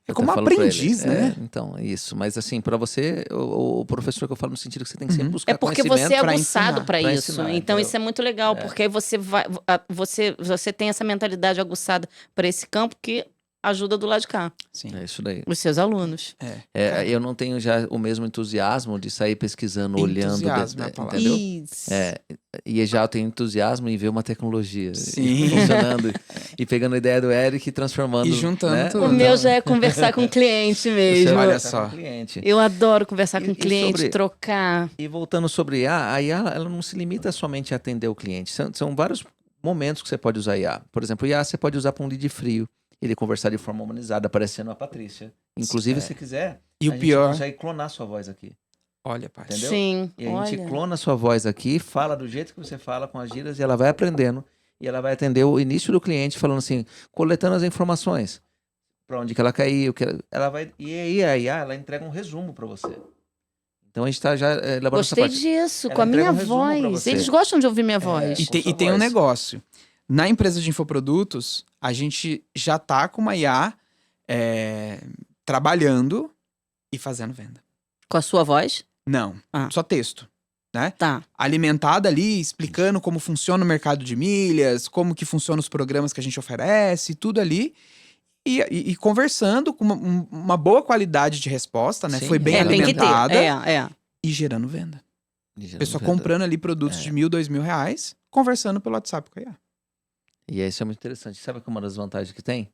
É Eu como até falo pra aprendiz, ele, né? Então, é isso. Mas assim, para você, o professor que eu falo no sentido que você tem que sempre buscar É porque conhecimento. você é pra aguçado ensinar, para pra isso. ensinar, Então entendeu? isso é muito legal, porque aí você tem essa mentalidade aguçada para esse campo que ajuda do lado de cá, Sim. É isso daí. os seus alunos. Eu não tenho já o mesmo entusiasmo de sair pesquisando, olhando, Entusiasmo é a palavra. entendeu? Isso. E já eu tenho entusiasmo em ver uma tecnologia Sim. funcionando e pegando a ideia do Eric e transformando. E juntando né? tudo. O meu já é conversar com o cliente Você mesmo. vai Olha conversar só. com o cliente. Eu adoro conversar E- com o e cliente, sobre- trocar. E voltando sobre IA, a IA ela não se limita somente a atender o cliente. São vários momentos que você pode usar IA. Por exemplo, IA você pode usar para um lead frio. Ele conversar de forma humanizada, aparecendo a Patrícia. Inclusive, se quiser, E a o gente pior, consegue clonar sua voz aqui. olha, pai. Entendeu? Sim, E a gente olha. clona a sua voz aqui, fala do jeito que você fala, com as gírias, e ela vai aprendendo. E ela vai atender o início do cliente falando assim, coletando as informações. Para onde que ela caiu, ela vai... E aí a IA, ela entrega um resumo para você. Então a gente está já elaborando essa Gostei parte. disso, Ela com a entrega minha um resumo pra voz. você. Eles gostam de ouvir minha voz. E com sua tem um voz. negócio. Na empresa de infoprodutos, a gente já tá com uma IA trabalhando e fazendo venda. Com a sua voz? Não, Ah. só texto. Tá. Alimentada ali, explicando como funciona o mercado de milhas, como que funcionam os programas que a gente oferece, tudo ali. E conversando com uma boa qualidade de resposta, né? Sim. Foi bem Tem que ter. alimentada e gerando venda. Já Pessoa não venda. comprando ali produtos de R$1.000, R$2.000, conversando pelo WhatsApp com a IA. E isso é muito interessante. Sabe que uma das vantagens que tem?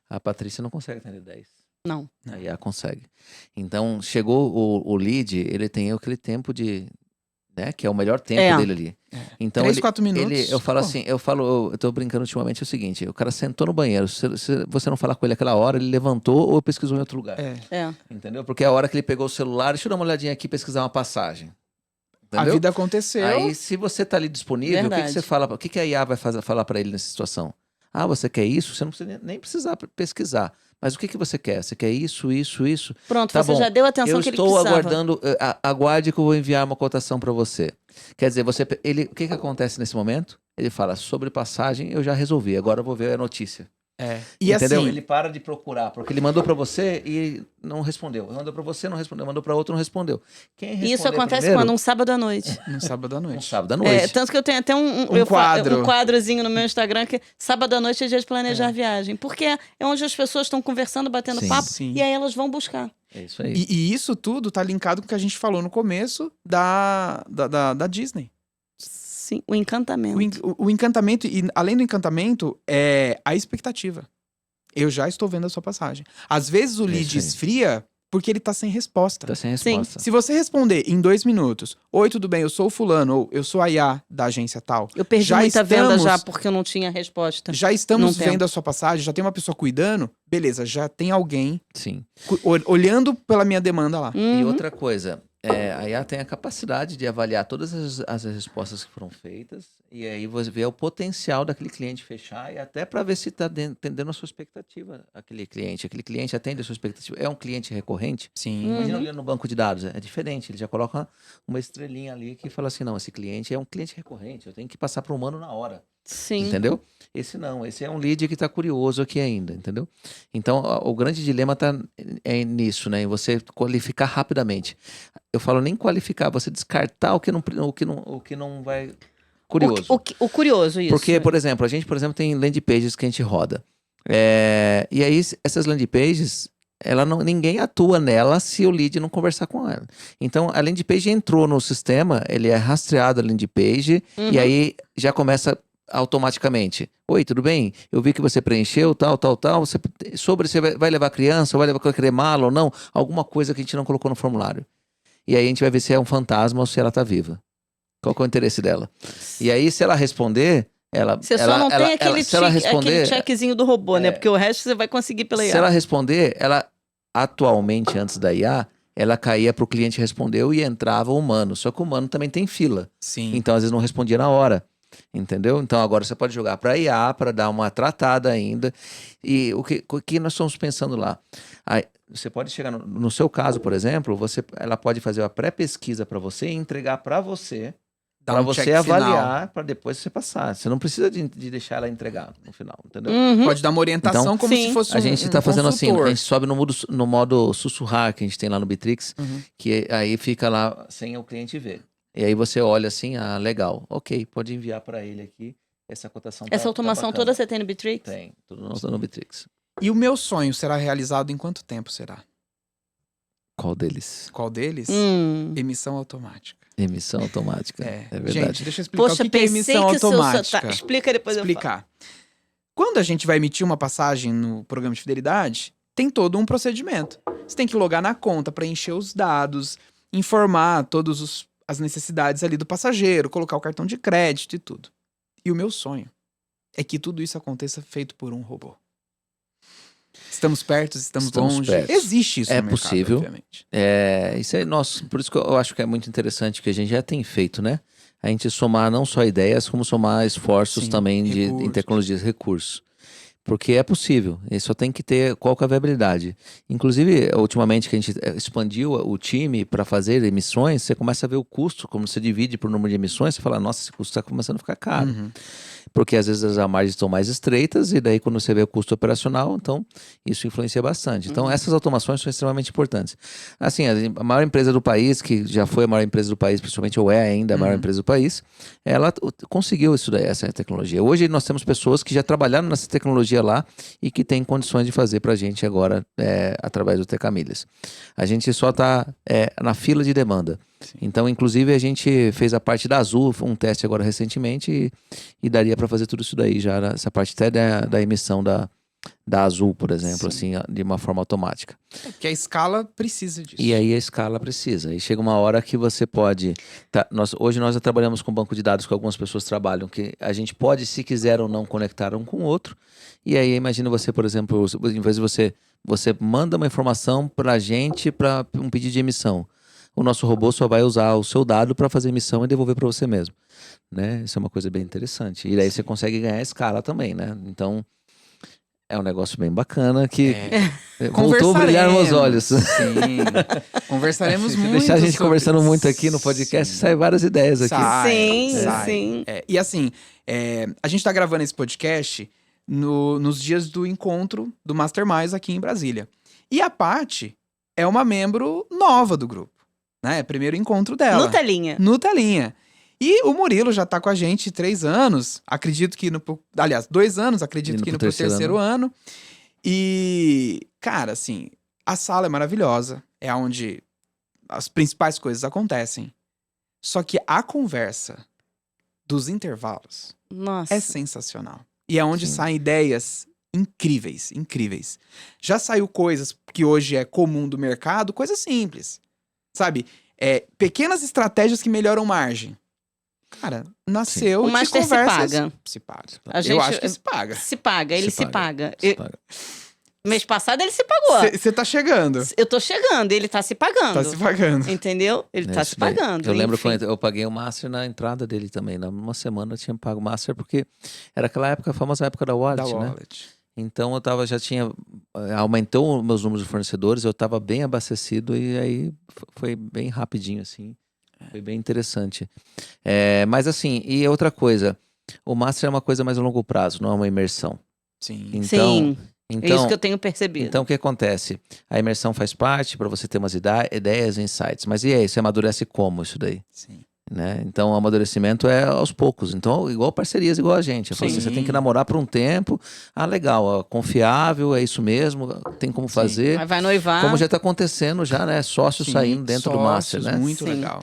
A Patrícia não consegue atender 10. Não. A IA consegue. Então, chegou o lead, ele tem aquele tempo de... Né, que é o melhor tempo dele ali. Então, 3, 4 minutos. eu falo pô, assim, eu tô brincando ultimamente é o seguinte, o cara sentou no banheiro, se você não falar com ele aquela hora, ele levantou ou pesquisou em outro lugar. É. Entendeu? Porque é a hora que ele pegou o celular, deixa eu dar uma olhadinha aqui e pesquisar uma passagem. A Entendeu? vida aconteceu. Aí, se você tá ali disponível, o que Verdade. você fala? O que a IA vai falar para ele nessa situação? Ah, você quer isso? Você não precisa nem precisar pesquisar. Mas o que você quer? Você quer isso, isso, isso? Pronto, Tá você bom. já deu a atenção Eu que ele estou precisava. aguardando, aguarde que eu vou enviar uma cotação para você. Quer dizer, o que acontece nesse momento? Ele fala, sobre passagem eu já resolvi, agora eu vou ver a notícia. E Entendeu? assim, Ele para de procurar, porque ele mandou para você e não respondeu. Mandou para você, não respondeu. Mandou para outro, não respondeu. Quem E isso responder acontece primeiro, quando? Um sábado à noite. no sábado à um noite. sábado à noite. Tanto que eu tenho até Um um quadro. quadrozinho no meu Instagram que sábado à noite é dia de planejar É. viagem. Porque é onde as pessoas estão conversando, batendo Sim. papo, Sim. e aí elas vão buscar. É isso aí. E isso tudo tá linkado com o que a gente falou no começo da Disney. Sim, o encantamento. O encantamento, e além do encantamento, é a expectativa. Eu já estou vendo a sua passagem. Às vezes o É lead isso aí. esfria porque ele tá sem resposta. Tá sem Sim. resposta. Se você responder em 2 minutos, oi, tudo bem, eu sou o fulano, ou eu sou a IA da agência tal, Eu perdi Já muita venda estamos- já porque eu não tinha resposta. já estamos Não tem. vendo a sua passagem, já tem uma pessoa cuidando, beleza, já tem alguém Sim. olhando pela minha demanda lá. E Uhum. outra coisa, a IA tem a capacidade de avaliar todas as respostas que foram feitas e aí você vê o potencial daquele cliente fechar e até para ver se está atendendo a sua expectativa, aquele cliente. Aquele cliente atende a sua expectativa. É um cliente recorrente? Sim. Imagina Uhum. olhando no banco de dados, é diferente. Ele já coloca uma estrelinha ali que fala assim, não, esse cliente é um cliente recorrente, eu tenho que passar para o humano na hora. Sim. Entendeu? Esse não, esse é um lead que está curioso aqui ainda, entendeu? Então, o grande dilema está nisso, né? Em você qualificar rapidamente. Eu falo nem qualificar, você descartar o que não vai... Curioso. O curioso, isso. Porque, por exemplo, a gente, tem landing pages que a gente roda. E aí, essas landing pages, ninguém atua nela se o lead não conversar com ela. Então, a landing page entrou no sistema, ele é rastreado a landing page, Uhum. e aí já começa automaticamente. Oi, tudo bem? Eu vi que você preencheu, tal. Sobre se vai levar criança, ou vai querer mala ou não, alguma coisa que a gente não colocou no formulário. E aí a gente vai ver se é um fantasma ou se ela tá viva. Qual que é o interesse dela? E aí, se ela responder, Você só não tem aquele se ela responder, checkzinho do robô, né? Porque o resto você vai conseguir pela se IA. ela responder, ela atualmente, antes da IA, ela caía pro cliente respondeu e entrava o humano. Só que o humano também tem fila. Sim. Então, às vezes, não respondia na hora. Entendeu? Então, agora você pode jogar para IA, para dar uma tratada ainda. E o que nós estamos pensando lá? Aí, você pode chegar, no seu caso, por exemplo, ela pode fazer uma pré-pesquisa para você e entregar para você, Dá para um você check avaliar, para depois você passar. Você não precisa de deixar ela entregar no final, entendeu? Uhum. final. Pode dar uma orientação Então, como sim. se fosse A gente tá fazendo assim, consultor. a gente sobe no modo sussurrar que a gente tem lá no Bitrix, Uhum. que aí fica lá sem o cliente ver. E aí você olha assim, legal, ok, pode enviar para ele aqui essa cotação. Essa automação bacana. toda você tem no Bitrix? Tem, tudo no Bitrix. E o meu sonho será realizado em quanto tempo será? Qual deles? Qual deles? Emissão automática. Emissão automática. É verdade. Gente, deixa eu explicar Poxa, o que é pensei emissão que o seu automática. sotaque... Explica depois eu falo. Explicar. Quando a gente vai emitir uma passagem no programa de fidelidade, tem todo um procedimento. Você tem que logar na conta, preencher os dados, informar todas as necessidades ali do passageiro, colocar o cartão de crédito e tudo. E o meu sonho é que tudo isso aconteça feito por um robô. Estamos perto, estamos longe. perto. Existe isso É no mercado, possível. obviamente. Isso é nosso. Por isso que eu acho que é muito interessante que a gente já tem feito, né? A gente somar não só ideias, como somar esforços Sim, também em recursos. tecnologias, recursos. Porque é possível, ele só tem que ter qual que é a viabilidade. Inclusive, ultimamente que a gente expandiu o time para fazer emissões, você começa a ver o custo, como você divide por número de emissões, você fala, nossa, esse custo está começando a ficar caro. Uhum. Porque às vezes as margens estão mais estreitas e daí quando você vê o custo operacional, então isso influencia bastante. Então essas automações são extremamente importantes. Assim, a maior empresa do país, que já foi a maior empresa do país, principalmente ou é ainda a maior empresa do país, ela conseguiu isso daí, essa tecnologia. Hoje nós temos pessoas que já trabalharam nessa tecnologia lá e que têm condições de fazer pra gente agora através do TK Milhas. A gente só está na fila de demanda. Sim. Então, inclusive, a gente fez a parte da Azul, um teste agora recentemente, e daria para fazer tudo isso daí já, essa parte até da emissão da Azul, por exemplo, assim, de uma forma automática. Porque a escala precisa disso. E aí a escala precisa. E chega uma hora que você pode... hoje nós já trabalhamos com banco de dados que algumas pessoas trabalham, que a gente pode, se quiser ou não, conectar um com o outro. E aí imagina você, por exemplo, em vez de você manda uma informação para a gente para um pedido de emissão. o nosso robô só vai usar o seu dado para fazer missão e devolver para você mesmo, né? Isso é uma coisa bem interessante. E daí você consegue ganhar escala também, né? Então, é um negócio bem bacana que voltou a brilhar nos olhos. Sim, conversaremos Se muito deixar a gente sobre- conversando muito aqui no podcast, Sim. sai várias ideias aqui. Sai. Sim. E assim, a gente tá gravando esse podcast nos dias do encontro do Masterminds aqui em Brasília. E a Paty é uma membro nova do grupo, né? É o primeiro encontro dela. Nutelinha. Nutelinha. E o Murilo já tá com a gente 3 anos, acredito que aliás, 2 anos, acredito Indo que pro no pro terceiro terceiro ano. E, cara, assim, a sala é maravilhosa, é onde as principais coisas acontecem. Só que a conversa dos intervalos Nossa. é sensacional. E é onde Sim. saem ideias incríveis, incríveis. Já saiu coisas que hoje é comum do mercado, coisas simples. Sabe? Pequenas estratégias que melhoram margem. Cara, nasceu O de Master se conversas... paga. Se paga. A Eu gente- acho que se paga. Se paga, ele se paga. Se paga. Mês passado ele se pagou. Você tá chegando. Eu tô chegando, ele tá se pagando. Tá se pagando. Entendeu? Ele É tá isso se daí. pagando. Eu lembro enfim. quando eu paguei o Master na entrada dele também. Numa semana eu tinha pago o Master, porque era aquela época, a famosa época da Wallet, Da né? wallet. Então eu já tinha. Aumentou os meus números de fornecedores, eu estava bem abastecido e aí foi bem rapidinho, assim. Foi bem interessante. Mas assim, e outra coisa, o Master é uma coisa mais a longo prazo, não é uma imersão. Sim. Então, Sim, é então, isso que eu tenho percebido. então o que acontece? A imersão faz parte para você ter umas ideias, insights. Mas e aí, você amadurece como isso daí? Sim. Né? Então o amadurecimento é aos poucos. Então, igual parcerias, igual a gente. Eu falo assim, Sim. você tem que namorar por um tempo. Ah, legal, ó, confiável, é isso mesmo, tem como fazer. Mas vai noivar. Como já está acontecendo já, né? Sócios Sim, saindo dentro do Master, sócios, né? Muito Sim. legal.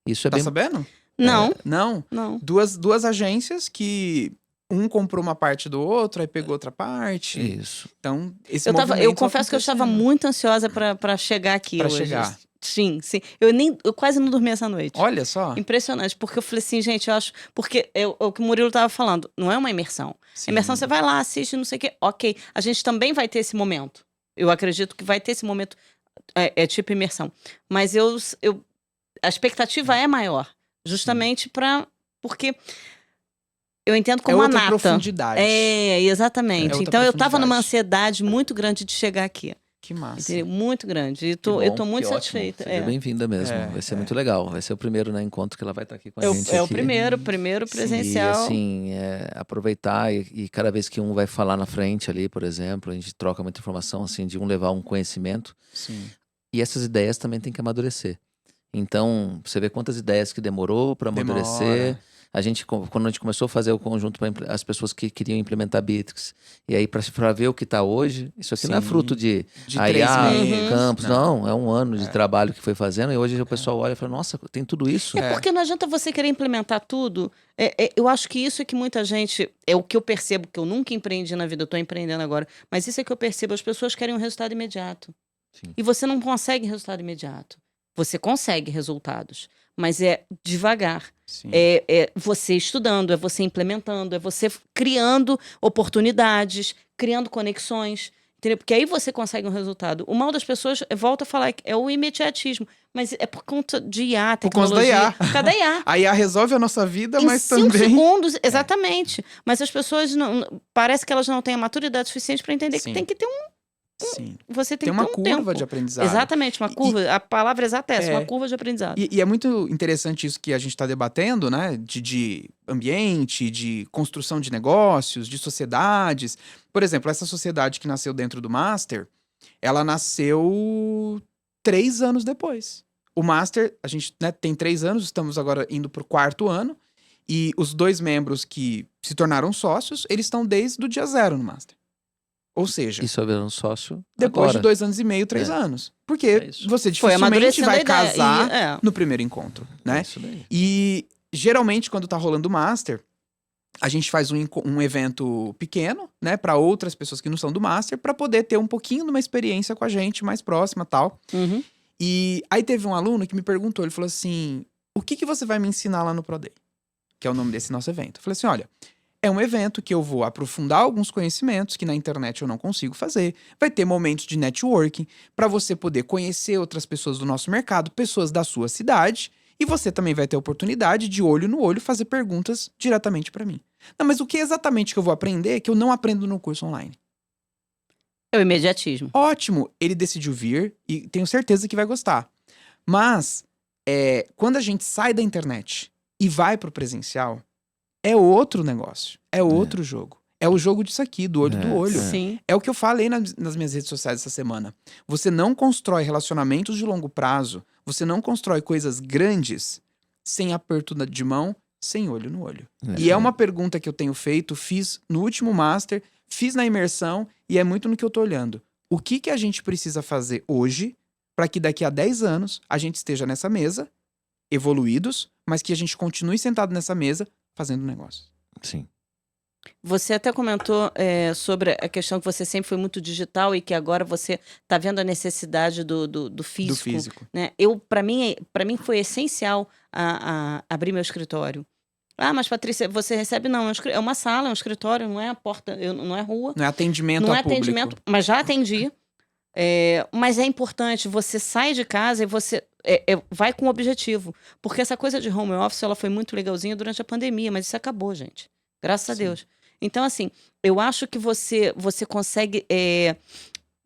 Isso é Tá bem... sabendo? Não, Não. não. Duas agências que um comprou uma parte do outro, aí pegou outra parte. Isso. Então, esse Eu movimento confesso que eu estava acontecendo. muito ansiosa pra chegar aqui Pra hoje. chegar. Sim, sim. Eu quase não dormi essa noite. Olha só. Impressionante, porque eu falei assim, gente, eu acho. Porque o que o Murilo tava falando, não é uma imersão. Sim. Imersão, você vai lá, assiste, não sei o quê. Ok, a gente também vai ter esse momento. Eu acredito que vai ter esse momento, tipo imersão. Mas a expectativa é maior. Justamente porque eu entendo como uma outra nata. profundidade. Exatamente. É outra Então eu tava numa profundidade. ansiedade muito grande de chegar aqui. Que massa. Entendeu? Muito grande. E Que eu bom, tô muito que ótimo. satisfeita. Seja bem-vinda mesmo. Vai ser muito legal. Vai ser o primeiro, né, encontro que ela vai estar aqui com a gente. É o aqui. primeiro presencial. E assim, aproveitar e cada vez que um vai falar na frente ali, por exemplo, a gente troca muita informação, assim, de um levar um conhecimento. Sim. E essas ideias também tem que amadurecer. Então, você vê quantas ideias que demorou para amadurecer. Demora. Quando a gente começou a fazer o conjunto para as pessoas que queriam implementar Bitrix, e aí para ver o que está hoje, isso aqui não é Sim. fruto de De aí, 3 meses. Campos, não, é um ano de trabalho que foi fazendo, e hoje o pessoal olha e fala, nossa, tem tudo isso. Porque não adianta você querer implementar tudo. Eu acho que isso é que muita gente. É o que eu percebo, que eu nunca empreendi na vida, eu tô empreendendo agora. Mas isso é que eu percebo, as pessoas querem um resultado imediato. Sim. E você não consegue resultado imediato. Você consegue resultados, mas é devagar. Sim. É você estudando, é você implementando, é você criando oportunidades, criando conexões. Entendeu? Porque aí você consegue um resultado. O mal das pessoas, volta a falar, é o imediatismo. Mas é por conta de IA, Por conta tecnologia. da IA. Por causa da IA. A IA resolve a nossa vida, Em mas 5 também... segundos, exatamente. Mas as pessoas parece que elas não têm a maturidade suficiente para entender Sim. que tem que ter Sim. você tem Tem que uma ter um curva tempo. de aprendizado. Exatamente, uma curva. A palavra exata é essa, É. uma curva de aprendizado. E é muito interessante isso que a gente está debatendo, né? De ambiente, de construção de negócios, de sociedades. Por exemplo, essa sociedade que nasceu dentro do Master, ela nasceu 3 anos depois. O Master, a gente tem 3 anos, estamos agora indo para o 4º ano. E os 2 membros que se tornaram sócios, eles estão desde o dia 0 no Master. Ou seja, E só virando sócio depois agora. de 2 anos e meio, 3 anos. Porque É isso. você Foi dificilmente amadurecendo a vai ideia. casar no primeiro encontro, né? É isso daí. E geralmente, quando tá rolando o Master, a gente faz um evento pequeno, né, para outras pessoas que não são do Master, para poder ter um pouquinho de uma experiência com a gente mais próxima, tal. Uhum. E aí teve um aluno que me perguntou, ele falou assim: "O que você vai me ensinar lá no Pro Day?", que é o nome desse nosso evento. Eu falei assim: "Olha, É um evento que eu vou aprofundar alguns conhecimentos que na internet eu não consigo fazer. Vai ter momentos de networking para você poder conhecer outras pessoas do nosso mercado, pessoas da sua cidade, e você também vai ter a oportunidade de olho no olho fazer perguntas diretamente para mim. Não, mas o que exatamente que eu vou aprender que eu não aprendo no curso online? É o imediatismo. Ótimo, ele decidiu vir e tenho certeza que vai gostar. Mas quando a gente sai da internet e vai pro presencial, é outro negócio, é outro jogo. É o jogo disso aqui, do olho do olho. Sim. É o que eu falei nas minhas redes sociais essa semana. Você não constrói relacionamentos de longo prazo, você não constrói coisas grandes sem aperto de mão, sem olho no olho. E é uma pergunta que eu tenho feito, fiz no último Master, fiz na imersão, e é muito no que eu tô olhando. O que a gente precisa fazer hoje para que daqui a 10 anos a gente esteja nessa mesa, evoluídos, mas que a gente continue sentado nessa mesa fazendo negócio. Sim. Você até comentou sobre a questão que você sempre foi muito digital e que agora você está vendo a necessidade do físico. Do físico. Né? Para mim foi essencial a abrir meu escritório. Ah, mas Patrícia, você recebe? Não, é uma sala, é um escritório, não é a porta, não é rua. Não é atendimento Não a é público. atendimento, mas já atendi. Mas é importante, você sai de casa e você vai com um objetivo. Porque essa coisa de home office, ela foi muito legalzinha durante a pandemia, mas isso acabou, gente. Graças a Deus. Então, assim, eu acho que você consegue...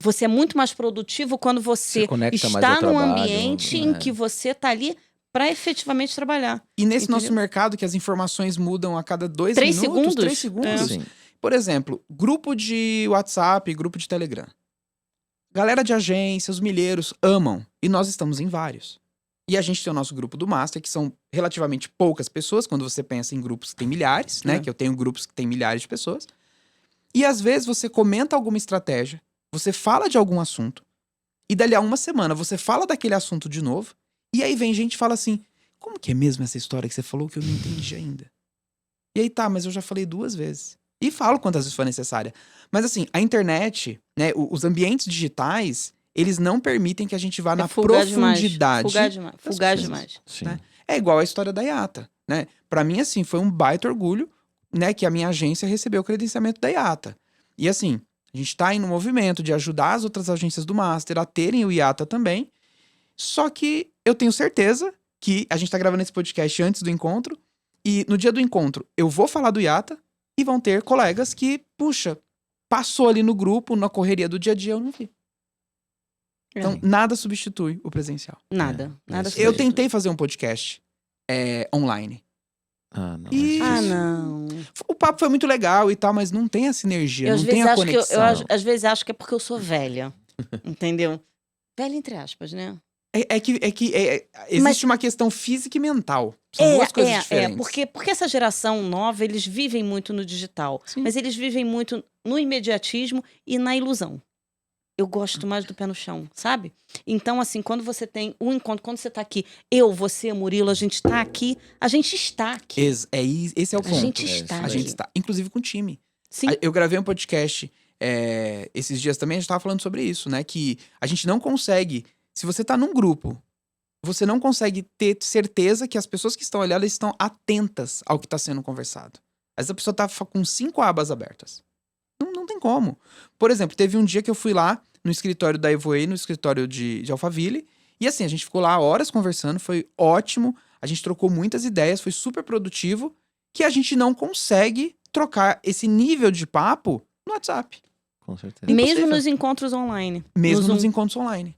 você é muito mais produtivo quando você conecta mais está ao num trabalho, ambiente em que você está ali para efetivamente trabalhar. E nesse Entendeu? nosso mercado, que as informações mudam a cada 2 3 minutos, segundos? 3 segundos. Sim. Por exemplo, grupo de WhatsApp, grupo de Telegram. Galera de agência, os milheiros amam. E nós estamos em vários. E a gente tem o nosso grupo do Master, que são relativamente poucas pessoas, quando você pensa em grupos que tem milhares, né? Que eu tenho grupos que tem milhares de pessoas. E às vezes você comenta alguma estratégia, você fala de algum assunto, e dali a uma semana você fala daquele assunto de novo, e aí vem gente e fala assim, como que é mesmo essa história que você falou que eu não entendi ainda? E aí tá, mas eu já falei 2 vezes. E falo quantas vezes for necessária. Mas assim, a internet, né, os ambientes digitais, eles não permitem que a gente vá na profundidade. Fugar demais. Sim. Né? É igual a história da IATA, né? Pra mim, assim, foi um baita orgulho, né, que a minha agência recebeu o credenciamento da IATA. E assim, a gente tá aí no movimento de ajudar as outras agências do Master a terem o IATA também. Só que eu tenho certeza que a gente tá gravando esse podcast antes do encontro, e no dia do encontro eu vou falar do IATA, e vão ter colegas que, puxa, passou ali no grupo, na correria do dia a dia, eu não vi. Então, nada substitui o presencial. Nada. Eu tentei fazer um podcast online. Ah, não. E- Ah, não. O papo foi muito legal e tal, mas não tem a sinergia, Eu, não às tem vezes, a acho que conexão. às vezes acho que é porque eu sou velha. Entendeu? Velha entre aspas, né? Existe uma questão física e mental. São 2 coisas diferentes. Porque essa geração nova, eles vivem muito no digital. Sim. Mas eles vivem muito no imediatismo e na ilusão. Eu gosto mais do pé no chão, sabe? Então, assim, quando você tem um encontro, quando você tá aqui, você, Murilo, a gente tá aqui, a gente está aqui. Esse é o A ponto. gente está A aqui. gente está, inclusive com o time. Sim. Eu gravei um podcast esses dias também, a gente tava falando sobre isso, né? Que a gente não consegue, se você tá num grupo, você não consegue ter certeza que as pessoas que estão ali, elas estão atentas ao que está sendo conversado. Às vezes a pessoa tá com 5 abas abertas. Não tem como. Por exemplo, teve um dia que eu fui lá no escritório da Evoei, no escritório de Alphaville, e assim, a gente ficou lá horas conversando, foi ótimo, a gente trocou muitas ideias, foi super produtivo, que a gente não consegue trocar esse nível de papo no WhatsApp. Com certeza. Mesmo impossível. nos encontros online. Mesmo No nos Zoom. encontros online.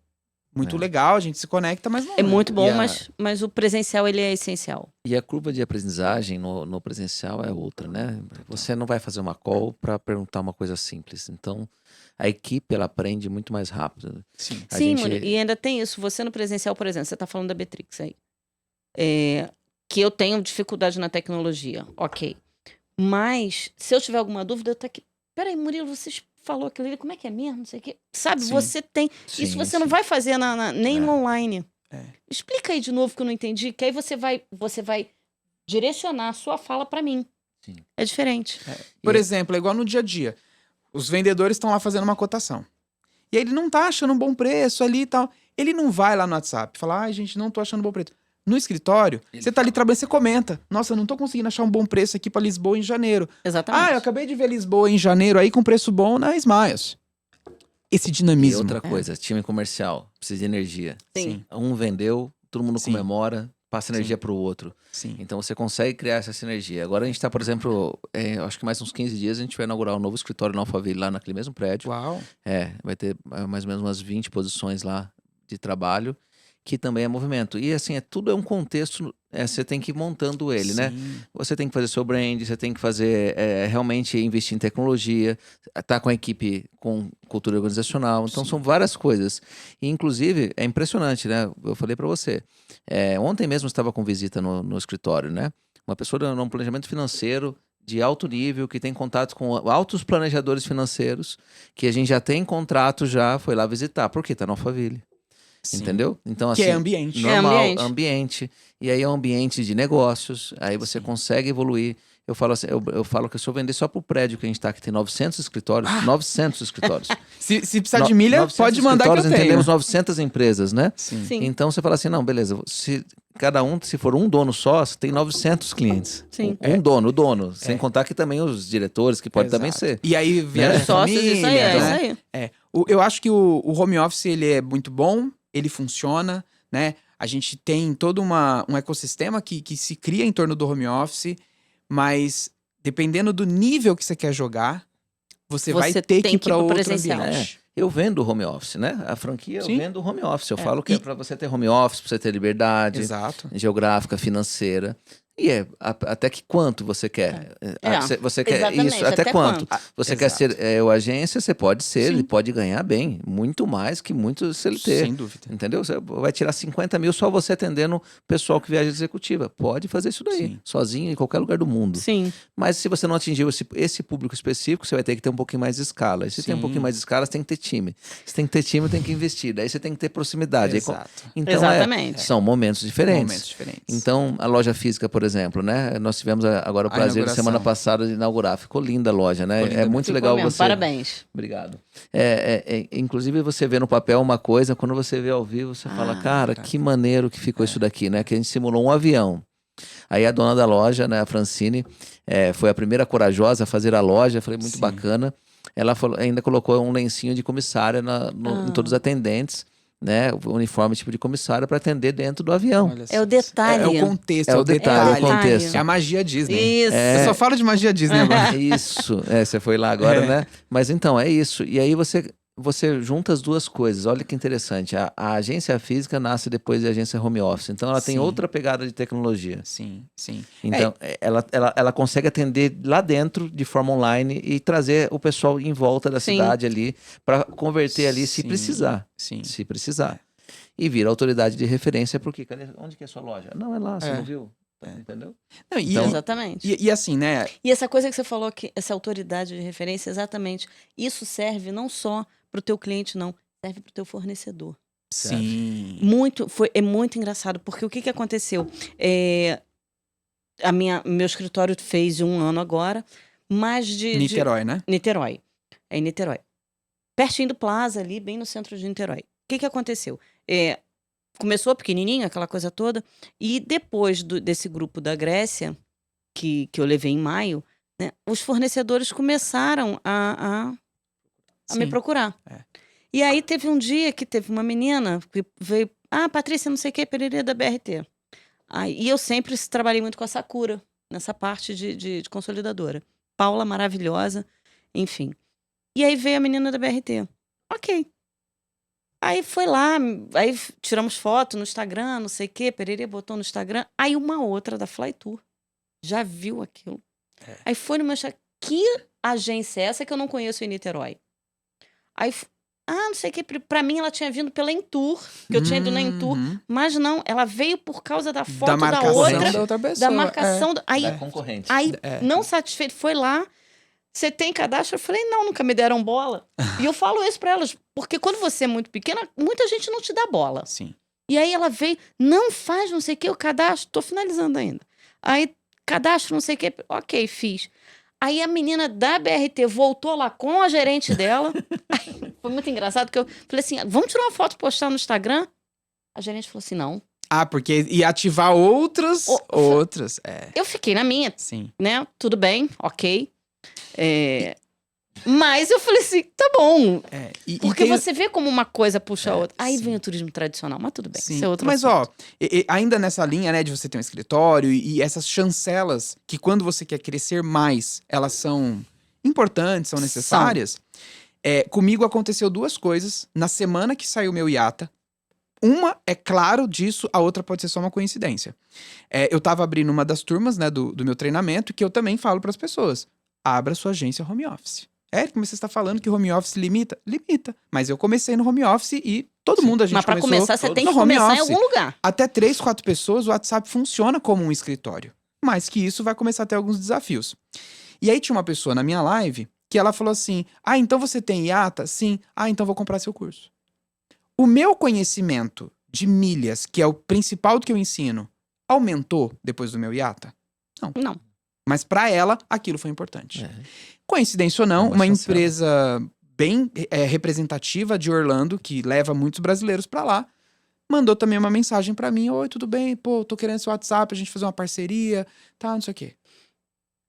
Muito legal, a gente se conecta, mas não É muito bom, E a- mas o presencial, ele é essencial. E a curva de aprendizagem no presencial é outra, né? Você não vai fazer uma call para perguntar uma coisa simples. Então, a equipe, ela aprende muito mais rápido. Sim. A Sim, gente- Murilo, e ainda tem isso. Você no presencial, por exemplo, você tá falando da Betrix aí. Que eu tenho dificuldade na tecnologia. Ok. Mas, se eu tiver alguma dúvida, eu tô aqui. Peraí, Murilo, você falou aquilo ali, como é que é mesmo? Não sei o quê. Sabe, Sim. você tem. Sim, Isso você sim. não vai fazer nem no online. É. Explica aí de novo que eu não entendi, que aí você vai direcionar a sua fala pra mim. Sim. É diferente. Por E- exemplo, é igual no dia a dia. Os vendedores estão lá fazendo uma cotação. E aí ele não tá achando um bom preço ali e tal. Ele não vai lá no WhatsApp falar, ai, gente, não tô achando bom preço. No escritório, você tá ali trabalhando, você comenta. Nossa, eu não tô conseguindo achar um bom preço aqui pra Lisboa em janeiro. Exatamente. Eu acabei de ver Lisboa em janeiro aí com preço bom na Smiles. Esse E dinamismo. outra coisa, time comercial, precisa de energia. Sim. Um vendeu, todo mundo Sim. comemora, passa energia pro outro. Sim. Então você consegue criar essa sinergia. Agora a gente tá, por exemplo, acho que mais uns 15 dias a gente vai inaugurar um novo escritório na Alphaville, lá naquele mesmo prédio. Uau. Vai ter mais ou menos umas 20 posições lá de trabalho, que também é movimento. E assim, tudo é um contexto, você tem que ir montando ele, né? Sim. Você tem que fazer seu brand, você tem que fazer, realmente investir em tecnologia, tá com a equipe com cultura organizacional. Então, são várias coisas. E, inclusive, é impressionante, né? Eu falei para você. Ontem mesmo eu estava com visita no escritório, né? Uma pessoa num planejamento financeiro de alto nível, que tem contato com altos planejadores financeiros, que a gente já tem contrato já, foi lá visitar. Por quê? Tá no Alphaville. Sim. Entendeu? Então, Que assim, é ambiente. normal, É ambiente. E aí é um ambiente de negócios, aí você consegue evoluir. Eu falo assim, eu falo que se eu vender só pro prédio que a gente tá, que tem 900 escritórios, 900 escritórios. Se precisar de milha, 900 pode mandar que eu escritórios, tenho. entendemos 900 empresas, né? Sim. Sim. Então você fala assim, não, beleza, se cada um, se for um dono só, você tem 900 clientes. Sim. O dono, sem contar que também os diretores, que pode também Exato. ser. E aí viaja Os a sócios, família, isso aí, é né? isso aí. Eu acho que o home office, ele é muito bom, ele funciona, né? A gente tem todo um ecossistema que se cria em torno do home office, mas dependendo do nível que você quer jogar, você vai Você ter tem que ir que ir para pro outro presencial. ambiente. Eu vendo home office, né? A franquia Sim. eu vendo home office. Eu falo que é para você ter home office, para você ter liberdade Exato. geográfica, financeira. E até que quanto você quer? Você quer Exatamente, isso? Até quanto? Você quer Exato. ser agência? Você pode ser, Sim. ele pode ganhar bem, muito mais que muito CLT. Sem dúvida. Entendeu? Você vai tirar 50 mil só você atendendo o pessoal que viaja de executiva. Pode fazer isso daí, Sim. sozinho, em qualquer lugar do mundo. Sim. Mas se você não atingiu esse público específico, você vai ter que ter um pouquinho mais de escala. E se tem um Sim. pouquinho mais de escala, você tem que ter time. Se tem que ter time, tem que investir. Daí você tem que ter proximidade. Exato. Então, Exatamente. são momentos diferentes. Momentos diferentes. Então, a loja física, por exemplo, né? Nós tivemos agora o prazer, inauguração. semana passada, de inaugurar. Ficou linda a loja, né? Ficou linda É muito Ficou legal mesmo, você... Parabéns. Obrigado. Inclusive, você vê no papel uma coisa, quando você vê ao vivo, você fala, cara, que maneiro que ficou isso daqui, né? Que a gente simulou um avião. Aí a dona da loja, né, a Francine, foi a primeira corajosa a fazer a loja, falei, muito Sim. bacana. Ela ainda colocou um lencinho de comissária em todos os atendentes, né? O uniforme tipo de comissária para atender dentro do avião. Olha É o só. detalhe. É o contexto, É o detalhe, é o contexto. É a magia Disney. Isso. Eu só falo de magia Disney agora. Isso, você foi lá agora, né? Mas então, é isso. E aí você junta as duas coisas. Olha que interessante. A agência física nasce depois da agência home office. Então, ela tem Sim. outra pegada de tecnologia. Sim, sim. Então, ela consegue atender lá dentro de forma online e trazer o pessoal em volta da Sim. cidade ali para converter ali se Sim. precisar. Sim. Se precisar. E vira autoridade de referência, porque onde que é a sua loja? Não, é lá, você não viu? Entendeu? Não, e, Então- Exatamente. e assim, né? E essa coisa que você falou, que essa autoridade de referência, exatamente. Isso serve não só para o teu cliente, não. Serve para o teu fornecedor. Sim. É muito engraçado, porque o que aconteceu? Meu escritório fez 1 ano agora, mas Niterói, né? Niterói. É em Niterói. Pertinho do Plaza, ali, bem no centro de Niterói. O que aconteceu? Começou pequenininho, aquela coisa toda, e depois desse grupo da Grécia, que eu levei em maio, né, os fornecedores começaram a me Sim. procurar. E aí teve um dia que teve uma menina que veio, Patrícia, não sei o que, pererê da BRT. E eu sempre trabalhei muito com a Sakura, nessa parte de consolidadora. Paula, maravilhosa, enfim. E aí veio a menina da BRT. Ok. Aí foi lá, aí tiramos foto no Instagram, não sei o quê, pererê botou no Instagram. Aí uma outra da Flytour já viu aquilo. Aí foi no meu Instagram, que agência é essa que eu não conheço em Niterói? Aí, não sei o que, pra mim ela tinha vindo pela Entour, que eu tinha ido na Entour, mas não, ela veio por causa da foto da marcação outra, da outra pessoa. da marcação. Aí, Da concorrente. aí não satisfeito, foi lá, você tem cadastro? Eu falei, não, nunca me deram bola. E eu falo isso pra elas, porque quando você é muito pequena, muita gente não te dá bola. Sim. E aí ela veio, não faz não sei o que, o cadastro, tô finalizando ainda. Aí, cadastro não sei o que, ok, fiz. Aí a menina da BRT voltou lá com a gerente dela. Foi muito engraçado, porque eu falei assim, vamos tirar uma foto e postar no Instagram? A gerente falou assim, não. Ah, porque ia ativar outras. Eu fiquei na minha, Sim. né? Tudo bem, ok. Mas eu falei assim, tá bom. Porque você vê como uma coisa puxa a outra. Aí vem o turismo tradicional, mas tudo bem. Sim. Isso é outro Mas, assunto. ainda nessa linha, né, de você ter um escritório e essas chancelas que quando você quer crescer mais, elas são importantes, são necessárias. Comigo aconteceu 2 coisas na semana que saiu meu IATA. Uma é claro disso, a outra pode ser só uma coincidência. Eu tava abrindo uma das turmas, né, do meu treinamento, que eu também falo pras pessoas. Abra sua agência home office. Érico, mas você está falando que home office limita? Limita. Mas eu comecei no home office e todo mundo, a gente Mas pra começou começar, você tem que no home começar em office. algum lugar. Até 3, 4 pessoas, o WhatsApp funciona como um escritório. Mas que isso vai começar a ter alguns desafios. E aí tinha uma pessoa na minha live que ela falou assim, então você tem IATA? Sim. Então vou comprar seu curso. O meu conhecimento de milhas, que é o principal do que eu ensino, aumentou depois do meu IATA? Não. Mas para ela, aquilo foi importante. Coincidência ou não, uma empresa bem representativa de Orlando, que leva muitos brasileiros para lá, mandou também uma mensagem para mim. Oi, tudo bem? Pô, tô querendo seu WhatsApp, a gente fazer uma parceria, tá, não sei o quê.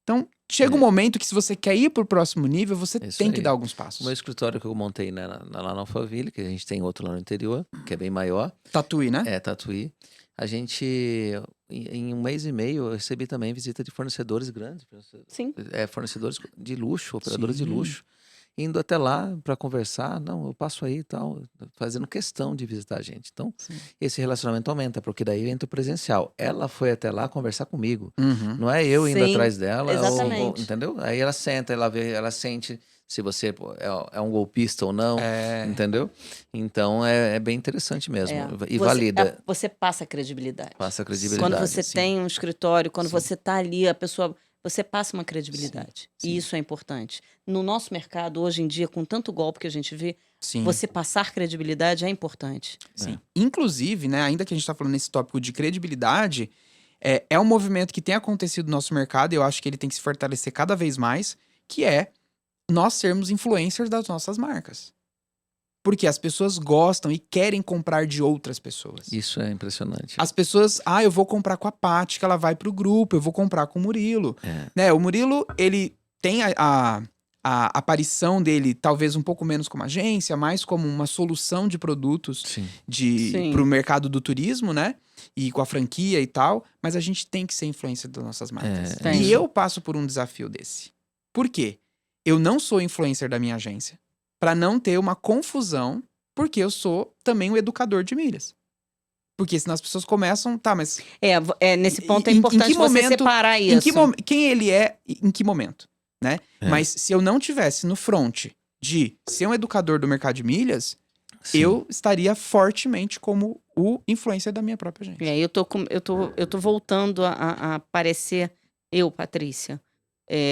Então, chega um momento que se você quer ir pro próximo nível, você tem que dar alguns passos. O meu escritório que eu montei, né, lá na Alphaville, que a gente tem outro lá no interior, que é bem maior. Tatuí, né? Tatuí. A gente, em 1 mês e meio, eu recebi também visita de fornecedores grandes. Sim. Fornecedores de luxo, operadores de luxo. Indo até lá para conversar, não, eu passo aí e tal, fazendo questão de visitar a gente. Então, esse relacionamento aumenta, porque daí entra o presencial. Ela foi até lá conversar comigo. Não é eu indo atrás dela. Exatamente. Entendeu? Aí ela senta, ela vê, ela sente se você é um golpista ou não, entendeu? Então, é bem interessante mesmo. E valida. Você passa credibilidade. Passa credibilidade. Quando você tem um escritório, quando você tá ali, a pessoa... Você passa uma credibilidade. E isso é importante. No nosso mercado, hoje em dia, com tanto golpe que a gente vê, você passar credibilidade é importante. Sim. Inclusive, né, ainda que a gente tá falando nesse tópico de credibilidade, é um movimento que tem acontecido no nosso mercado e eu acho que ele tem que se fortalecer cada vez mais, que é nós sermos influencers das nossas marcas. Porque as pessoas gostam e querem comprar de outras pessoas. Isso é impressionante. As pessoas, eu vou comprar com a Paty, que ela vai pro grupo, eu vou comprar com o Murilo. Né? O Murilo, ele tem a aparição dele talvez um pouco menos como agência, mais como uma solução de produtos pro mercado do turismo, né? E com a franquia e tal. Mas a gente tem que ser influencer das nossas marcas. E eu passo por um desafio desse. Por quê? Eu não sou influencer da minha agência. Para não ter uma confusão, porque eu sou também um educador de milhas. Porque senão as pessoas começam, mas... nesse ponto é importante você separar isso. Quem ele é, em que momento, né? Mas se eu não tivesse no front de ser um educador do mercado de milhas, eu estaria fortemente como o influencer da minha própria agência. Eu tô voltando a aparecer, Patrícia,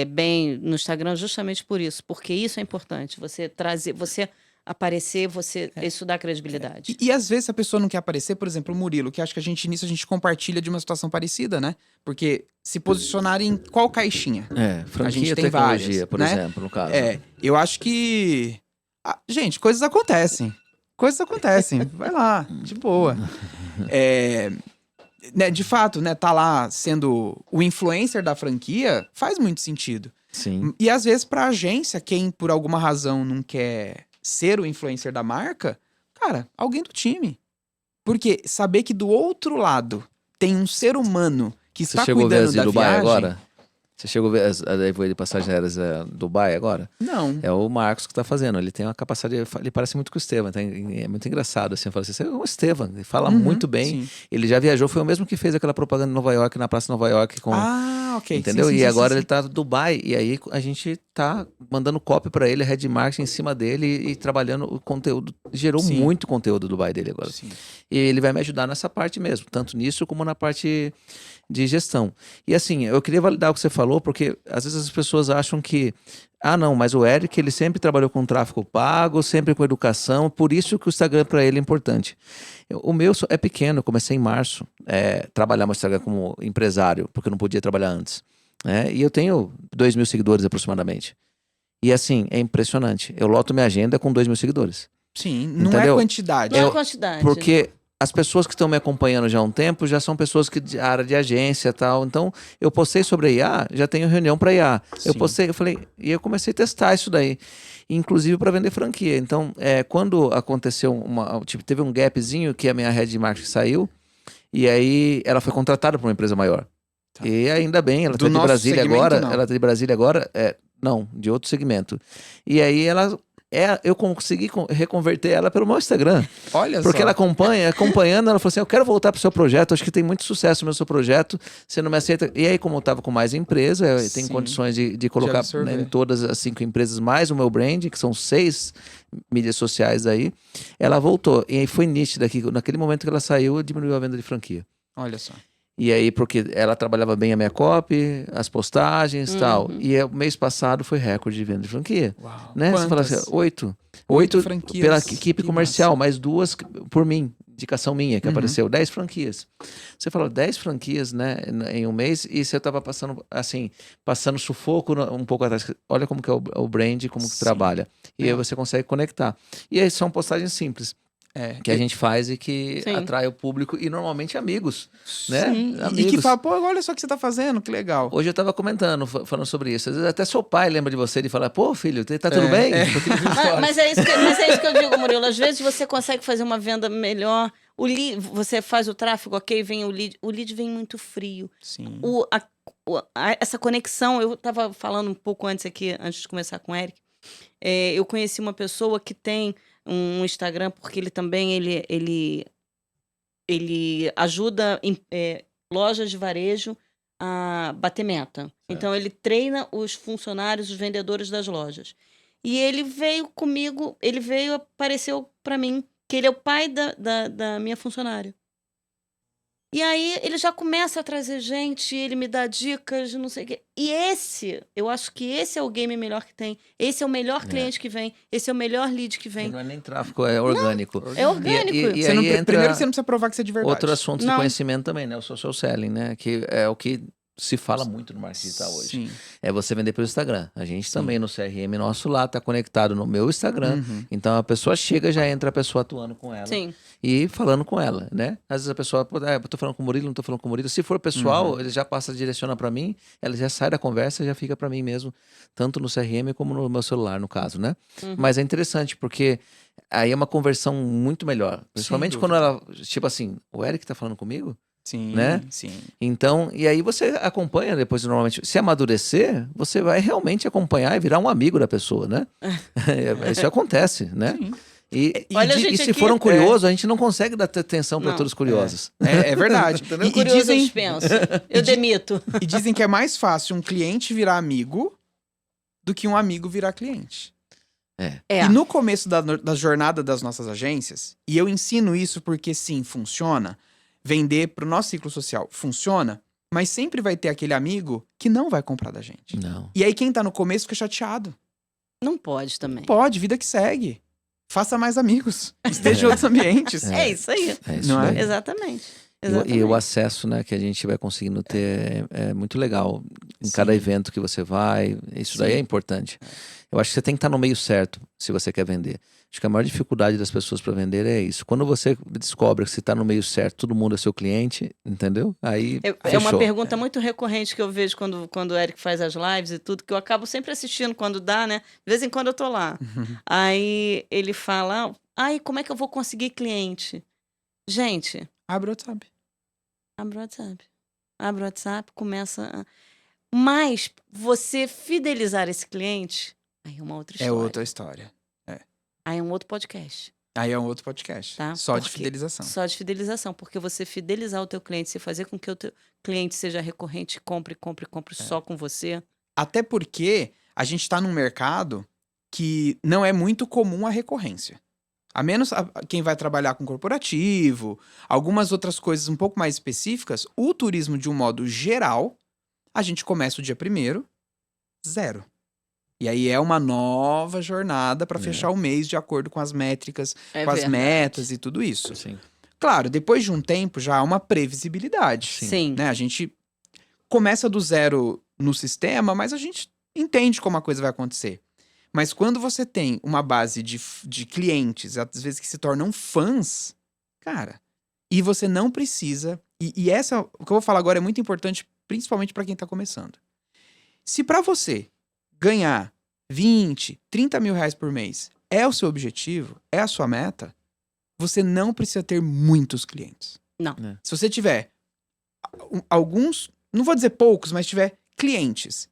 bem no Instagram justamente por isso, porque isso é importante, você trazer, você aparecer, isso dá credibilidade. E às vezes a pessoa não quer aparecer, por exemplo, o Murilo, que acho que nisso a gente compartilha de uma situação parecida, né? Porque se posicionar em qual caixinha? Franquia, a gente tem tecnologia, várias, por né? exemplo, no caso. Eu acho que... gente, coisas acontecem. Vai lá, de boa. Né, de fato, né, tá lá sendo o influencer da franquia, faz muito sentido. Sim. E às vezes pra agência, quem por alguma razão não quer ser o influencer da marca, cara, alguém do time. Porque saber que do outro lado tem um ser humano que está cuidando da viagem... Você chegou a ver as de Dubai agora? Você chegou a ver as de passagens aéreas Dubai agora? Não. É o Marcos que tá fazendo. Ele tem uma capacidade... Ele parece muito com o Estevam. É muito engraçado, assim. Eu falo assim, você é o Estevam. Ele fala muito bem. Sim. Ele já viajou. Foi o mesmo que fez aquela propaganda em Nova York, na Praça Nova York. Ok. Entendeu? Sim, e agora ele tá no Dubai. E aí a gente tá mandando copy pra ele, head marketing em cima dele e trabalhando o conteúdo. Gerou muito conteúdo do Dubai dele agora. Sim. E ele vai me ajudar nessa parte mesmo. Tanto nisso como na parte... de gestão. E assim, eu queria validar o que você falou, porque às vezes as pessoas acham que não, mas o Eric, ele sempre trabalhou com tráfego pago, sempre com educação, por isso que o Instagram para ele é importante. O meu é pequeno, eu comecei em março, trabalhar no Instagram como empresário, porque eu não podia trabalhar antes. E eu tenho 2.000 seguidores aproximadamente. E assim, é impressionante. Eu loto minha agenda com 2.000 seguidores. Sim, não é quantidade. Não é quantidade. Porque as pessoas que estão me acompanhando já há um tempo já são pessoas que de área de agência e tal. Então, eu postei sobre a IA, já tenho reunião para IA. Eu Sim. postei, eu falei, e eu comecei a testar isso daí, inclusive para vender franquia. Então, quando aconteceu teve um gapzinho que a minha head de marketing saiu, e aí ela foi contratada por uma empresa maior. Tá. E ainda bem, ela Do está de nosso Brasília segmento, agora. não? Ela tá de Brasília agora, não, de outro segmento. E aí eu consegui reconverter ela pelo meu Instagram. Olha Porque só. ela acompanhando, ela falou assim: eu quero voltar pro seu projeto, acho que tem muito sucesso no seu projeto, você não me aceita. E aí, como eu estava com mais empresa, eu tenho Sim. condições de colocar absorver. em todas as 5 empresas, mais o meu brand, que são 6 mídias sociais aí, ela voltou. E aí foi nítido que naquele momento que ela saiu, diminuiu a venda de franquia. Olha só. E aí, porque ela trabalhava bem a minha copy, as postagens e tal. E o mês passado foi recorde de venda de franquia. Uau. Né? Você fala Quantas? assim, 8 8 franquias. pela equipe Que comercial, massa. mais 2 por mim, indicação minha, que Uhum. apareceu, 10 franquias. Você falou 10 franquias, né, em um mês, e você tava passando, assim, passando sufoco um pouco atrás. Olha como que é o brand, como que Sim. trabalha. E aí É. você consegue conectar. E aí são postagens simples que a gente faz e que Sim. atrai o público e normalmente amigos, né? Sim. E Amigos. que fala, pô, olha só o que você tá fazendo, que legal. Hoje eu tava comentando, falando sobre isso. Às vezes até seu pai lembra de você e fala, pô, filho, tá tudo bem? Porque ele viu stories. Mas é isso que eu digo, Murilo. Às vezes você consegue fazer uma venda melhor. Você faz o tráfego, ok, vem o lead vem muito frio. Sim. Essa conexão, eu estava falando um pouco antes aqui, antes de começar com o Eric, eu conheci uma pessoa que tem um Instagram, porque ele também ele ajuda lojas de varejo a bater meta. Então, ele treina os funcionários, os vendedores das lojas. E ele veio comigo, apareceu para mim, que ele é o pai da minha funcionária. E aí, ele já começa a trazer gente, ele me dá dicas, não sei o quê. E eu acho que esse é o game melhor que tem. Esse é o melhor cliente que vem. Esse é o melhor lead que vem. Não é nem tráfego, é orgânico. É orgânico. E Você não aí entra primeiro você não precisa provar que você é de verdade. outro assunto de Não. conhecimento também, né? O social selling, né? Que é o que se fala muito no marketing digital hoje. Sim. É você vender pelo Instagram. A gente também no CRM nosso lá tá conectado no meu Instagram. Uhum. Então a pessoa chega, já entra a pessoa atuando com ela. Sim. E falando com ela, né? Às vezes a pessoa, pô, eu tô falando com o Murilo, não tô falando com o Murilo. Se for pessoal, ele já passa a direcionar pra mim, ela já sai da conversa, já fica pra mim mesmo, tanto no CRM como no meu celular, no caso, né? Mas é interessante, porque aí é uma conversão muito melhor. Principalmente quando ela, tipo assim, o Eric tá falando comigo? Sim, Né? sim. Então, e aí você acompanha depois, normalmente, se amadurecer, você vai realmente acompanhar e virar um amigo da pessoa, né? Isso acontece, né? Sim. E Olha, gente, se aqui- for um curioso, a gente não consegue dar atenção para Não. todos os curiosos. É verdade. Entendeu? E Curioso, eu dizem, dispenso. Eu demito. e dizem que é mais fácil um cliente virar amigo do que um amigo virar cliente. É. E no começo da jornada das nossas agências, e eu ensino isso porque sim, funciona, vender pro nosso ciclo social funciona, mas sempre vai ter aquele amigo que não vai comprar da gente. Não. E aí quem tá no começo fica chateado. Não pode também. Pode, vida que segue. Faça mais amigos. Esteja em outros ambientes. É isso aí. É isso Não é? daí. Exatamente. E Exatamente. o acesso, né, que a gente vai conseguindo ter é muito legal. Em cada Sim. evento que você vai, isso daí Sim. é importante. Eu acho que você tem que estar no meio certo se você quer vender. Acho que a maior dificuldade das pessoas para vender é isso. Quando você descobre que você está no meio certo, todo mundo é seu cliente, entendeu? Aí É uma fechou. pergunta muito recorrente que eu vejo quando o Eric faz as lives e tudo, que eu acabo sempre assistindo quando dá, né? De vez em quando eu tô lá. Aí ele fala, ai, como é que eu vou conseguir cliente? Gente, Abre o WhatsApp. abre o WhatsApp. Abre o WhatsApp, começa a... Mas você fidelizar esse cliente, aí é uma outra história. É outra história. Aí é um outro podcast. Aí é um outro podcast. Tá? Só de Por quê? fidelização. Só de fidelização, porque você fidelizar o teu cliente, você fazer com que o teu cliente seja recorrente, compre só com você. Até porque a gente tá num mercado que não é muito comum a recorrência. A menos quem vai trabalhar com corporativo, algumas outras coisas um pouco mais específicas, o turismo de um modo geral, a gente começa o dia 1º, 0. E aí é uma nova jornada para fechar o mês de acordo com as métricas, É com as verdade. metas e tudo isso. Sim. Claro, depois de um tempo já há uma previsibilidade. Sim. Né? A gente começa do 0 no sistema, mas a gente entende como a coisa vai acontecer. Mas quando você tem uma base de clientes, às vezes que se tornam fãs, cara, E você não precisa... E essa, o que eu vou falar agora é muito importante, principalmente para quem tá começando. Se para você ganhar 20, 30 mil reais por mês é o seu objetivo, é a sua meta, você não precisa ter muitos clientes. Não. Se você tiver alguns, não vou dizer poucos, mas tiver clientes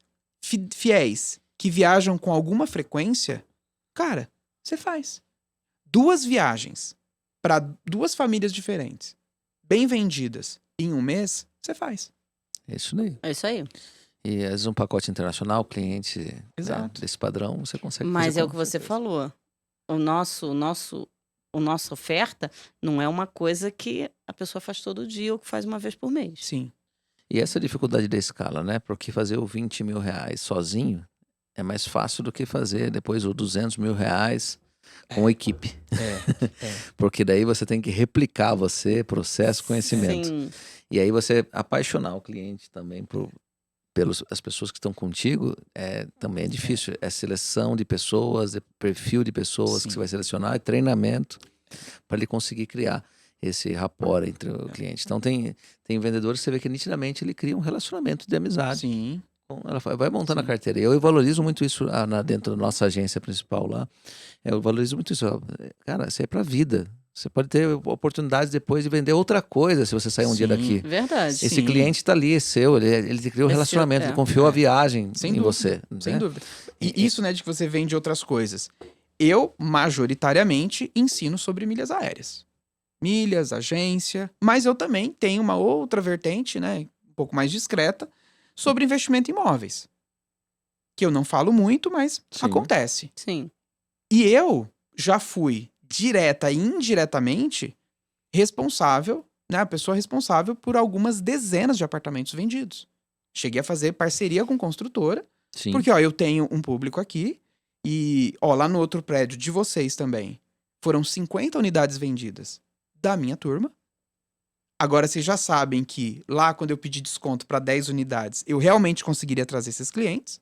fiéis que viajam com alguma frequência, cara, você faz. 2 viagens para 2 famílias diferentes, bem vendidas, em um mês, você faz. É isso daí. É isso aí. E às vezes um pacote internacional, cliente, né, Exato. desse padrão, você consegue Mas fazer é o com que você certeza. falou. A nossa oferta não é uma coisa que a pessoa faz todo dia ou que faz uma vez por mês. Sim. E essa dificuldade da escala, né? Porque fazer o 20 mil reais sozinho é mais fácil do que fazer depois o 200 mil reais com equipe. Porque daí você tem que replicar processo, conhecimento. Sim. E aí você apaixonar o cliente também pelas pessoas que estão contigo também é difícil. É seleção de pessoas, é perfil de pessoas que Sim. você vai selecionar, é treinamento para ele conseguir criar esse rapport entre o cliente. Então tem vendedores que você vê que nitidamente ele cria um relacionamento de amizade. Sim. Ela vai montando a Sim. carteira. Eu valorizo muito isso dentro da nossa agência principal lá. Eu valorizo muito isso. Cara, isso é pra vida. Você pode ter oportunidades depois de vender outra coisa se você sair um dia Sim. daqui. Verdade. Esse Sim. cliente tá ali, é seu. Ele criou um É seu, relacionamento, ele é. confiou a viagem Sem em dúvida. você. Sem né? dúvida. E isso, né, de que você vende outras coisas. Eu, majoritariamente, ensino sobre milhas aéreas. Milhas, agência. Mas eu também tenho uma outra vertente, né, um pouco mais discreta, sobre investimento em imóveis. Que eu não falo muito, mas Sim. acontece. Sim. E eu já fui, direta e indiretamente, responsável, né, a pessoa responsável por algumas dezenas de apartamentos vendidos. Cheguei a fazer parceria com construtora, Sim. porque, ó, eu tenho um público aqui e, ó, lá no outro prédio de vocês também, foram 50 unidades vendidas da minha turma. Agora, vocês já sabem que lá, quando eu pedi desconto para 10 unidades, eu realmente conseguiria trazer esses clientes.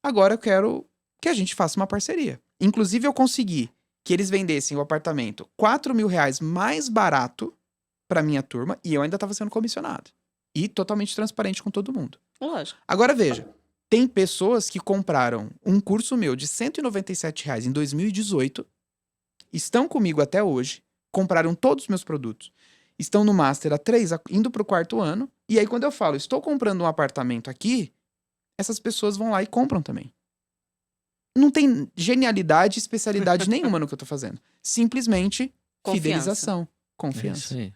Agora eu quero que a gente faça uma parceria. Inclusive, eu consegui que eles vendessem o apartamento 4 mil reais mais barato para minha turma e eu ainda estava sendo comissionado. E totalmente transparente com todo mundo. Lógico. Agora veja, tem pessoas que compraram um curso meu de R$197 em 2018, estão comigo até hoje, compraram todos os meus produtos, estão no Master há 3, indo pro 4º ano, e aí quando eu falo, estou comprando um apartamento aqui, essas pessoas vão lá e compram também. Não tem genialidade, especialidade nenhuma no que eu tô fazendo. Simplesmente Confiança. fidelização, É confiança. isso aí.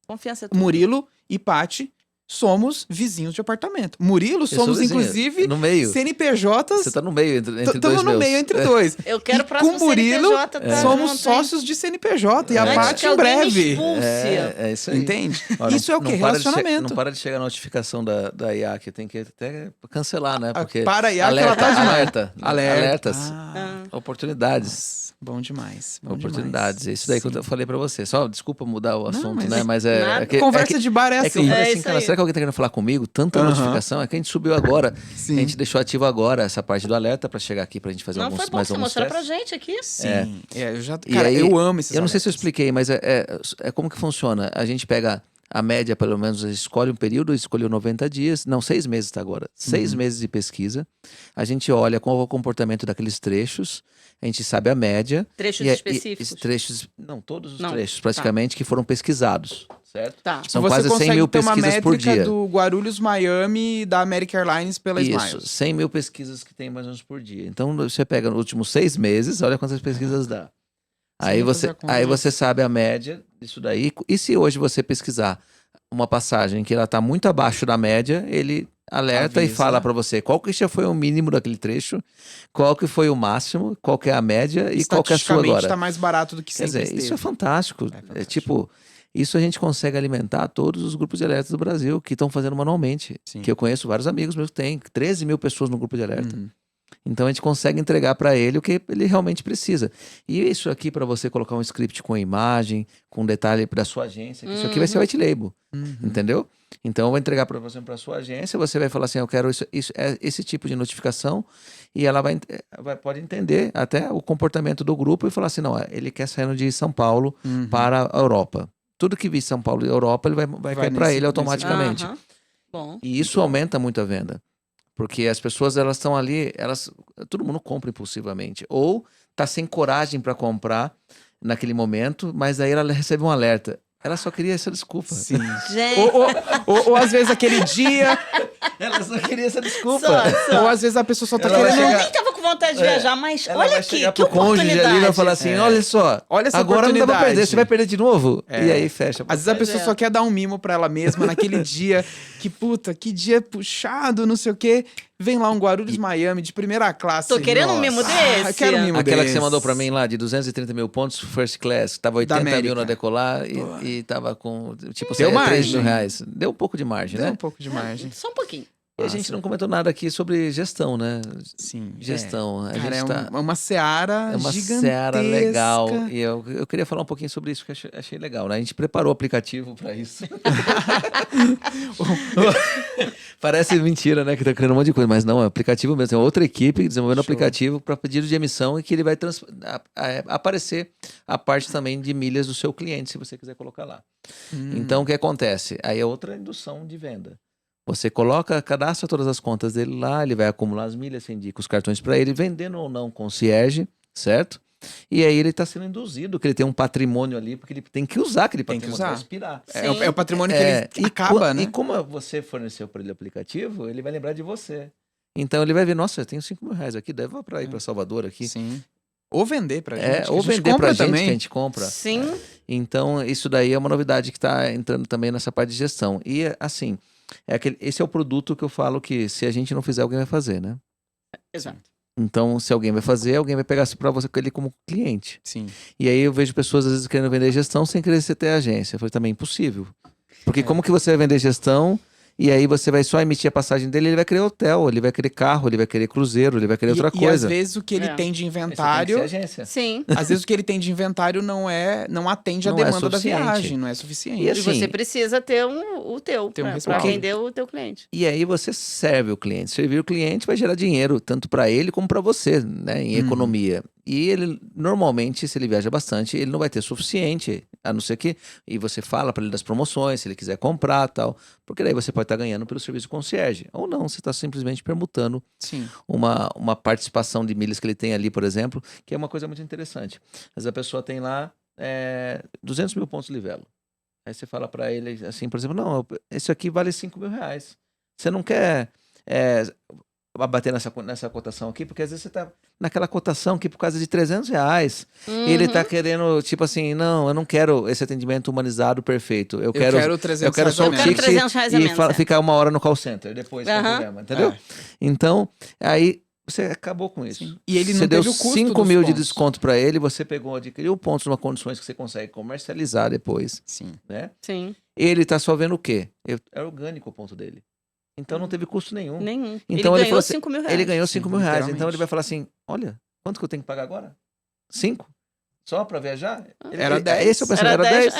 Confiança é tudo. Murilo e Pati somos vizinhos de apartamento. Murilo, Eu sou somos vizinho, inclusive no meio. CNPJs. Você tá no meio entre dois Estamos no meus. meio entre dois. Eu quero E o próximo com o Murilo, CNPJ tá somos junto, hein? sócios de CNPJ. E a É. Antes Pati que em alguém me breve. expulse. É isso aí. Entende? Ó, Isso é o quê? para de Relacionamento. não para de chegar a notificação da IAC. Tem que até cancelar, né? Porque Para aí, que ela alerta, tá demais. alerta, alertas, Ah, oportunidades. nossa, bom demais. Bom Oportunidades. demais. É isso daí que Sim. eu falei pra você. Só, desculpa mudar o assunto, mas né? Mas é. nada. É que, Conversa de bar é é que eu assim. falei É assim, isso cara, aí. será que alguém tá querendo falar comigo? Tanta Aham. notificação. É que a gente subiu agora. Sim. A gente deixou ativo agora essa parte do alerta pra chegar aqui pra gente fazer Não, alguns, foi bom mais você alguns mostrar pra testes. gente aqui. Sim. Eu já. E Cara, aí, eu amo esses Eu não sei se eu alertas. expliquei, mas é como que funciona. A gente pega a média, pelo menos, escolhe um período, escolheu 90 dias, não, 6 meses tá agora. 6 meses de pesquisa. A gente olha qual é o comportamento daqueles trechos, a gente sabe a média. Trechos e específicos. Trechos, não, todos os Não, trechos, praticamente, que foram pesquisados, certo? Tá. São Você quase 100 consegue mil ter uma pesquisas por métrica dia. do Guarulhos, Miami, da American Airlines pela Isso, Smiles. 100 mil pesquisas que tem mais ou menos por dia. Então, você pega nos últimos 6 meses, olha quantas pesquisas dá. Aí nem fazer você, a conta. aí você sabe a média disso daí. E se hoje você pesquisar uma passagem que ela está muito abaixo da média, ele alerta e Avisa. fala para você qual que já foi o mínimo daquele trecho, qual que foi o máximo, qual que é a média e qual que é a sua agora. Tá mais barato do que Quer sempre dizer, isso esteve. é fantástico. fantástico. É tipo, isso a gente consegue alimentar todos os grupos de alertas do Brasil que estão fazendo manualmente. Sim. Que eu conheço vários amigos meus que têm 13 mil pessoas no grupo de alerta. Uhum. Então a gente consegue entregar para ele o que ele realmente precisa. E isso aqui para você colocar um script com imagem, com detalhe da sua agência, que isso aqui vai ser white label, Uhum. entendeu? Então eu vou entregar para você para sua agência, você vai falar assim, eu quero esse tipo de notificação e ela pode entender até o comportamento do grupo e falar assim, não, ele quer sair de São Paulo Uhum. para a Europa. tudo que vir São Paulo e Europa, ele vai cair para nesse- ele automaticamente. Aham. Bom. E isso aumenta muito a venda. Porque as pessoas, elas estão ali, todo mundo compra impulsivamente. Ou tá sem coragem para comprar naquele momento, mas aí ela recebe um alerta. Ela só queria essa desculpa. Sim. Gente, Ou às vezes aquele dia, Ela só queria essa desculpa. ou às vezes a pessoa só tá Ela vai querendo... chegar- eu nem tava com vontade de viajar, mas Ela olha vai aqui, chegar que pro cônjuge oportunidade. ali e vai falar assim, olha só, Olha essa agora não dá pra oportunidade. perder, você vai perder de novo? É. E aí fecha. Às vezes a Pois pessoa é. só quer dar um mimo pra ela mesma naquele dia que, puta, que dia puxado, não sei o quê. Vem lá um Guarulhos Miami de primeira classe. Tô querendo um mimo Nossa. desse. Eu quero um mimo Aquela que desse. você mandou pra mim lá, de 230 mil pontos, first class, que tava 80 mil América. na decolar e tava com, tipo, Deu 3 margem. mil reais. Deu um pouco de margem, Deu né? um pouco de margem. Só um pouquinho. E a gente não comentou nada aqui sobre gestão, né? Sim. Gestão. A Cara, gente é tá... uma seara É uma gigantesca. seara legal. E eu queria falar um pouquinho sobre isso, que eu achei legal, né? A gente preparou o aplicativo para isso. Parece mentira, né? Que tá criando um monte de coisa, mas não, é aplicativo mesmo. Tem outra equipe desenvolvendo um Show. aplicativo para pedido de emissão e que ele vai aparecer a parte também de milhas do seu cliente, se você quiser colocar lá. Então, o que acontece? Aí é outra indução de venda. Você cadastra todas as contas dele lá, ele vai acumular as milhas, você indica os cartões para ele, vendendo ou não concierge, certo? E aí ele está sendo induzido, que ele tem um patrimônio ali, porque ele tem que usar aquele Tem que patrimônio usar. para expirar. É o patrimônio que ele acaba, né? E como você forneceu para ele o aplicativo, ele vai lembrar de você. Então ele vai ver, nossa, eu tenho 5 mil reais aqui, deve para ir para Salvador aqui. Sim. Ou vender pra gente. que Ou a gente vender compra pra gente, também. que a gente compra. Sim. Então, isso daí é uma novidade que está entrando também nessa parte de gestão. E, assim, esse é o produto que eu falo que se a gente não fizer, alguém vai fazer, né? Exato. Então, se alguém vai fazer, alguém vai pegar para você ele como cliente. Sim. E aí eu vejo pessoas, às vezes, querendo vender gestão sem querer você ter agência. Eu falei, também impossível. Porque como que você vai vender gestão e aí você vai só emitir a passagem dele, ele vai querer hotel, ele vai querer carro, ele vai querer cruzeiro, ele vai querer outra E às coisa. vezes o que ele É. tem de Aí você tem que inventário... ser agência. Sim. Às vezes o que ele tem de inventário não atende a Não é demanda da suficiente. viagem, não é suficiente. E E assim, você precisa ter o teu, Ter um pra respaldo. vender o teu cliente. E aí você serve o cliente. Servir o cliente vai gerar dinheiro, tanto para ele como para você, né? Em Uhum. economia. E ele, normalmente, se ele viaja bastante, ele não vai ter suficiente, a não ser que... E você fala para ele das promoções, se ele quiser comprar tal. Porque daí você pode estar ganhando pelo serviço concierge. Ou não, você está simplesmente permutando Sim. uma participação de milhas que ele tem ali, por exemplo, que é uma coisa muito interessante. Às vezes a pessoa tem lá 200 mil pontos de livelo. Aí você fala para ele assim, por exemplo, não, esse aqui vale 5 mil reais. Você não quer bater nessa cotação aqui, porque às vezes você tá naquela cotação que por causa de 300 reais, ele tá querendo, tipo assim, não, eu não quero esse atendimento humanizado perfeito. Eu quero 300 eu quero só o Eu quero ticket 300 reais a e menos, é. ficar 1 hora no call center depois com o Aham. programa, entendeu? É. Então, aí você acabou com isso. Sim. E ele não Você deu teve o custo 5 dos mil de pontos. desconto para ele, você adquiriu pontos numa condições que você consegue comercializar depois, Sim. né? Sim. Ele tá só vendo o quê? É orgânico o ponto dele. Então não teve custo nenhum. Nenhum. Então ele ele ganhou falou assim, 5 mil reais. Ele ganhou 5 mil reais. Então literalmente. ele vai falar assim: olha, quanto que eu tenho que pagar agora? 5? Só para viajar? Era 10. Esse é o pensamento, era 10. É,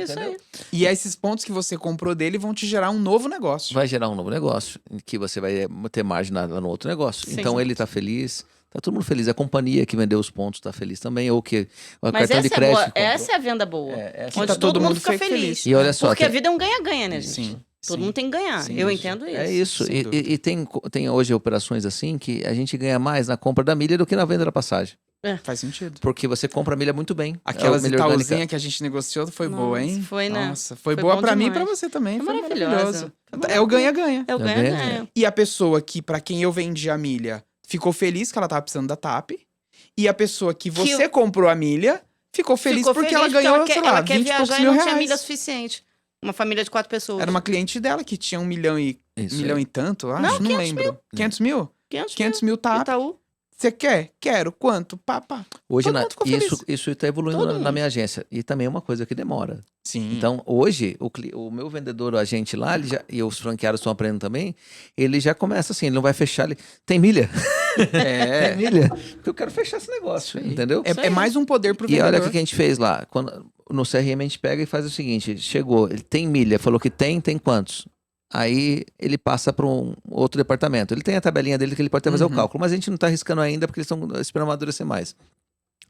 isso Entendeu? aí. E esses pontos que você comprou dele vão te gerar um novo negócio. Vai gerar um novo negócio, em que você vai ter margem no outro negócio. Sim. Então ele tá feliz, tá todo mundo feliz. A companhia que vendeu os pontos tá feliz também, ou que o Mas cartão de essa é crédito boa. comprou. Essa é a venda boa. Essa Onde tá todo mundo fica feliz. E olha só, Porque a vida é um ganha-ganha, né, gente? Sim. Todo sim. mundo tem que ganhar. Sim, Eu isso. entendo isso. é isso. Sem dúvida. E tem hoje operações assim que a gente ganha mais na compra da milha do que na venda da passagem. Faz sentido. Porque você compra a milha muito bem. Aquelas milha orgânica. Itaúzinha que a gente negociou foi Nossa, foi, hein? foi, né? Nossa, foi Foi boa bom pra mim e pra demais. você também. Foi Foi maravilhosa. maravilhoso. Foi É o ganha-ganha. É o ganha-ganha. ganha-ganha. E a pessoa que, pra quem eu vendi a milha, ficou feliz que ela tava precisando da TAP. E a pessoa que você comprou a milha ficou feliz Ficou porque feliz ela ganhou, sei lá, ela quer 20 e poucos viajar e mil não tinha milha reais. suficiente. Uma família de 4 pessoas. Era uma cliente dela que tinha 1 milhão e, Isso milhão aí. e tanto, acho. Não, Não 500 lembro. 500 mil? 500 mil TAP. Itaú. Você quer? Quero. Quanto? Pá. Hoje, Todo mundo ficou feliz. isso está evoluindo Todo na mundo. minha agência. E também é uma coisa que demora. Sim. Então, hoje, o meu vendedor, o agente lá, e os franqueados estão aprendendo também, ele já começa assim, ele não vai fechar, ele tem milha? É. Tem milha? Porque eu quero fechar esse negócio, Isso aí. entendeu? É mais um poder pro E vendedor. olha o que a gente fez lá. No CRM a gente pega e faz o seguinte: chegou, ele tem milha, falou que tem quantos? Aí ele passa para um outro departamento. Ele tem a tabelinha dele que ele pode até fazer o cálculo, mas a gente não está arriscando ainda porque eles estão esperando amadurecer mais.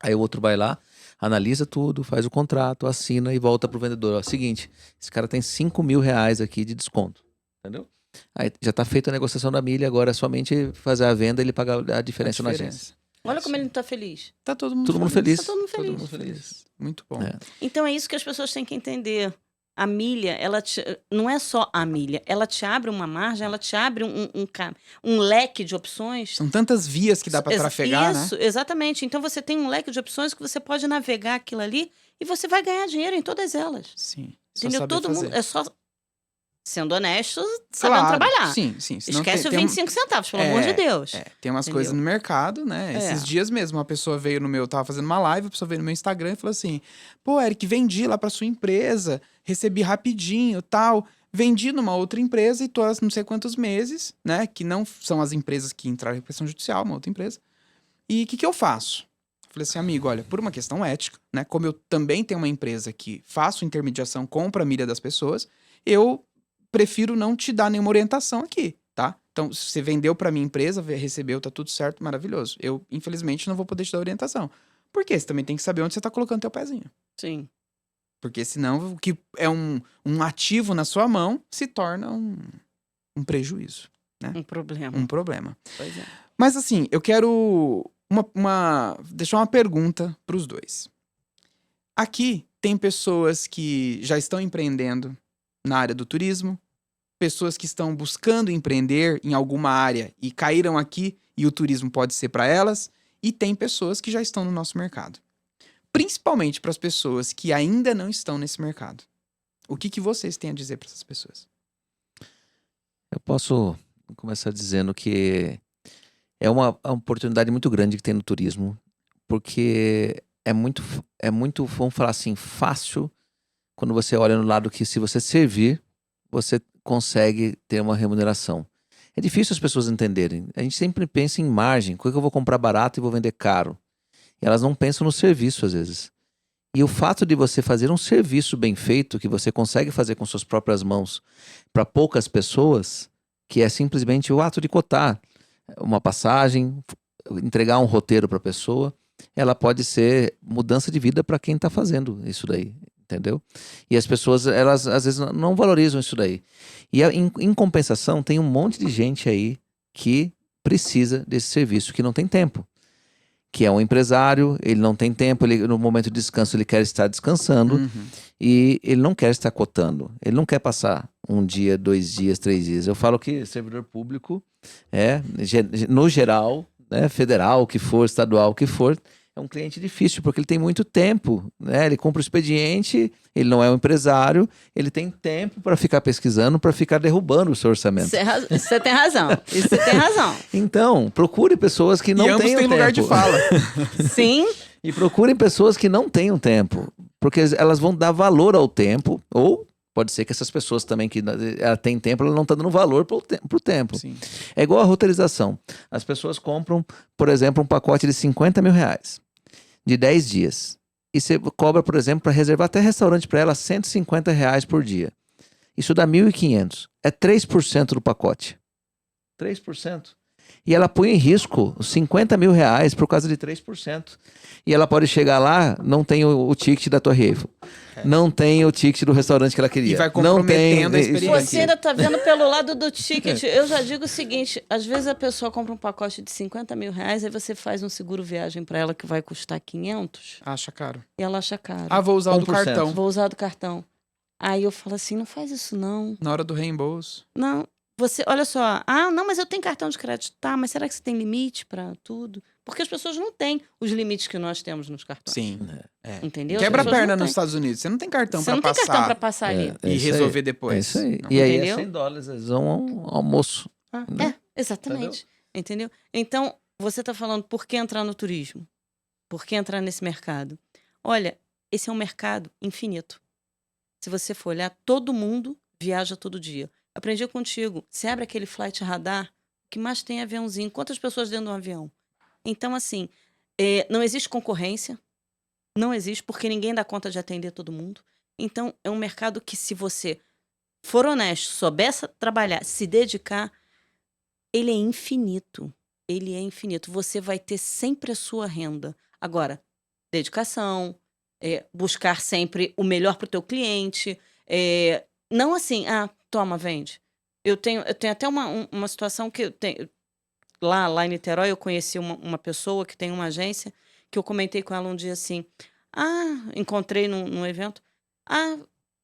Aí o outro vai lá, analisa tudo, faz o contrato, assina e volta pro vendedor. Ó, seguinte, esse cara tem R$ 5.000 aqui de desconto, entendeu? Aí já tá feita a negociação da milha, agora é somente fazer a venda e ele pagar a diferença na agência. Olha como ele não tá feliz. Tá todo mundo Todo mundo feliz. Tá todo mundo Todo feliz. mundo feliz. Muito bom. É. Então é isso que as pessoas têm que entender. A milha, não é só a milha, ela te abre uma margem, ela te abre um leque de opções. São tantas vias que dá pra trafegar, né? Isso, exatamente. Então você tem um leque de opções que você pode navegar aquilo ali e você vai ganhar dinheiro em todas elas. Sim. Só Entendeu? saber Todo fazer. mundo é só sendo honesto, sabendo Claro, trabalhar. Sim. Senão Esquece o tem 25 centavos, pelo amor de Deus. tem umas Entendeu? coisas no mercado, né? É. Esses dias mesmo, uma pessoa veio no meu... Eu tava fazendo uma live, a pessoa veio no meu Instagram e falou assim... Pô, Eric, vendi lá pra sua empresa, recebi rapidinho, tal. Vendi numa outra empresa e tô há não sei quantos meses, né? Que não são as empresas que entraram em repressão judicial, uma outra empresa. E o que eu faço? Falei assim, amigo, olha, por uma questão ética, né? Como eu também tenho uma empresa que faço intermediação, compra a milha das pessoas, eu prefiro não te dar nenhuma orientação aqui, tá? Então, se você vendeu pra minha empresa, recebeu, tá tudo certo, maravilhoso. Eu, infelizmente, não vou poder te dar orientação. Por quê? Você também tem que saber onde você tá colocando teu pezinho. Sim. Porque senão, o que é um ativo na sua mão se torna um prejuízo, Um problema. um problema. Pois é. Mas assim, eu quero deixar uma pergunta pros dois. Aqui tem pessoas que já estão empreendendo na área do turismo, pessoas que estão buscando empreender em alguma área e caíram aqui e o turismo pode ser para elas, e tem pessoas que já estão no nosso mercado. Principalmente para as pessoas que ainda não estão nesse mercado. O que vocês têm a dizer para essas pessoas? Eu posso começar dizendo que é uma oportunidade muito grande que tem no turismo, porque é muito, vamos falar assim, fácil quando você olha no lado que se você servir, você consegue ter uma remuneração. É difícil as pessoas entenderem. A gente sempre pensa em margem, o que eu vou comprar barato e vou vender caro. E elas não pensam no serviço às vezes. E o fato de você fazer um serviço bem feito, que você consegue fazer com suas próprias mãos para poucas pessoas, que é simplesmente o ato de cotar uma passagem, entregar um roteiro para a pessoa, ela pode ser mudança de vida para quem está fazendo isso daí, entendeu? E as pessoas, elas às vezes não valorizam isso daí. E em compensação, tem um monte de gente aí que precisa desse serviço, que não tem tempo. Que é um empresário, ele não tem tempo, ele, no momento de descanso ele quer estar descansando e ele não quer estar cotando. Ele não quer passar 1 dia, 2 dias, 3 dias. Eu falo que servidor público no geral, né, federal, o que for, estadual, o que for, é um cliente difícil, porque ele tem muito tempo, né? Ele compra o expediente, ele não é um empresário, ele tem tempo para ficar pesquisando, para ficar derrubando o seu orçamento. Você tem razão. Isso você tem razão. Então, procure pessoas que não e ambos tenham têm tempo. lugar de fala. Sim. E procurem pessoas que não tenham tempo, porque elas vão dar valor ao tempo, ou pode ser que essas pessoas também que ela tem tempo, ela não está dando valor pro tempo. Sim. É igual a roteirização. As pessoas compram, por exemplo, um pacote de R$50 mil, de 10 dias. E você cobra, por exemplo, para reservar até restaurante para ela, R$150 por dia. Isso dá 1.500. É 3% do pacote. 3%. E ela põe em risco os R$50 mil por causa de 3%. E ela pode chegar lá, não tem o ticket da Torre Eiffel. Não tem o ticket do restaurante que ela queria. E vai não tem comprometendo a experiência. Você ainda tá vendo pelo lado do ticket. Eu já digo o seguinte, às vezes a pessoa compra um pacote de R$50 mil, aí você faz um seguro viagem para ela que vai custar 500, Acha caro. e ela acha caro. Ah, vou usar o do 1%. cartão. Vou usar do cartão. Aí eu falo assim, não faz isso não. Na hora do reembolso. Não, você, olha só. Ah, não, mas eu tenho cartão de crédito. Tá, mas será que você tem limite para tudo? Porque as pessoas não têm os limites que nós temos nos cartões. Sim. Entendeu? Quebra a As pessoas perna não nos têm. Estados Unidos. Você não tem cartão Você pra não tem passar cartão para passar ali. e isso aí. resolver depois. É isso aí. Não. E aí Entendeu? é $100, eles vão ao almoço. né? Exatamente. Entendeu? Então, você está falando por que entrar no turismo? Por que entrar nesse mercado? Olha, esse é um mercado infinito. Se você for olhar, todo mundo viaja todo dia. Aprendi contigo. Você abre aquele flight radar, o que mais tem é aviãozinho. Quantas pessoas dentro de um avião? Então, assim, não existe concorrência. Não existe, porque ninguém dá conta de atender todo mundo. Então, é um mercado que, se você for honesto, souber trabalhar, se dedicar, ele é infinito. Ele é infinito. Você vai ter sempre a sua renda. Agora, dedicação, buscar sempre o melhor para o teu cliente. Não assim, toma, vende. Eu tenho até uma situação que eu tenho. Lá em Niterói, eu conheci uma pessoa que tem uma agência, que eu comentei com ela um dia assim. Encontrei num evento.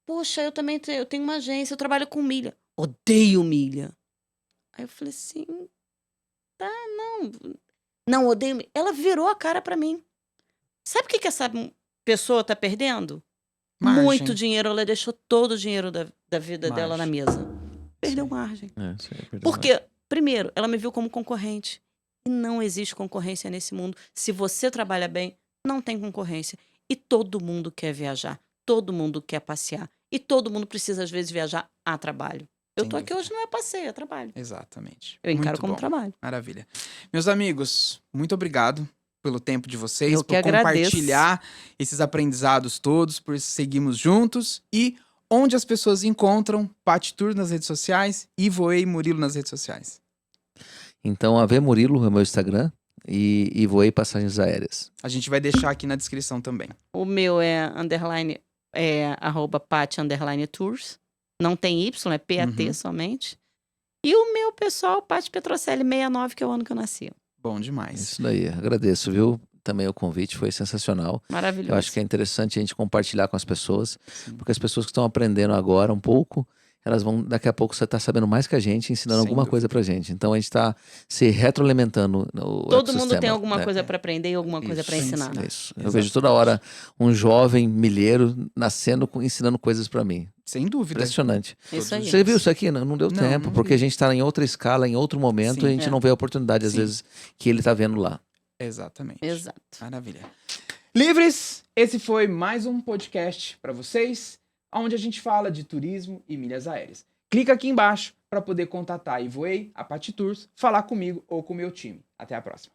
Poxa, eu também eu tenho uma agência, eu trabalho com milha. Odeio milha. Aí eu falei assim, não odeio milha. Ela virou a cara pra mim. Sabe o que essa pessoa tá perdendo? Margem. Muito dinheiro. Ela deixou todo o dinheiro da vida dela na Margem. mesa. Perdeu Sim. margem. Isso aí, perdão, Porque, primeiro, ela me viu como concorrente. E não existe concorrência nesse mundo. Se você trabalha bem, não tem concorrência. E todo mundo quer viajar. Todo mundo quer passear. E todo mundo precisa, às vezes, viajar a trabalho. Eu Sem tô aqui dúvida. hoje, não é passeio, é trabalho. Exatamente. Eu encaro Muito como bom. trabalho. Maravilha. Meus amigos, muito obrigado pelo tempo de vocês, Eu que por agradeço. compartilhar esses aprendizados todos, por seguirmos juntos e onde as pessoas encontram Paty Tour nas redes sociais e Voei Murilo nas redes sociais. Então, AV Murilo é o meu Instagram e Voei Passagens Aéreas. A gente vai deixar aqui na descrição também. O meu é @Paty_Tours. Não tem Y, é PAT somente. E o meu pessoal, Paty Petrocelli 69, que é o ano que eu nasci. Bom demais. Isso daí, agradeço, viu? Também o convite foi sensacional. Maravilhoso. Eu acho que é interessante a gente compartilhar com as pessoas, Sim. porque as pessoas que estão aprendendo agora um pouco, elas vão, daqui a pouco você tá sabendo mais que a gente, ensinando Sem alguma coisa pra gente. Então a gente tá se retroalimentando no Todo mundo ecossistema, tem alguma né? coisa para aprender e alguma coisa para Isso, ensinar. Isso. Eu Exatamente. vejo toda hora um jovem milheiro nascendo, ensinando coisas pra mim. Sem dúvida. Impressionante. Isso aí. Você viu isso aqui? Não deu Não, tempo, não porque vi. a gente tá em outra escala, em outro momento, Sim. e a gente não vê a oportunidade, às Sim. vezes, que ele tá vendo lá. Exatamente. Exato. Maravilha. Livres, esse foi mais um podcast para vocês, onde a gente fala de turismo e milhas aéreas. Clica aqui embaixo para poder contatar a Voei, a Paty Tours, falar comigo ou com o meu time. Até a próxima.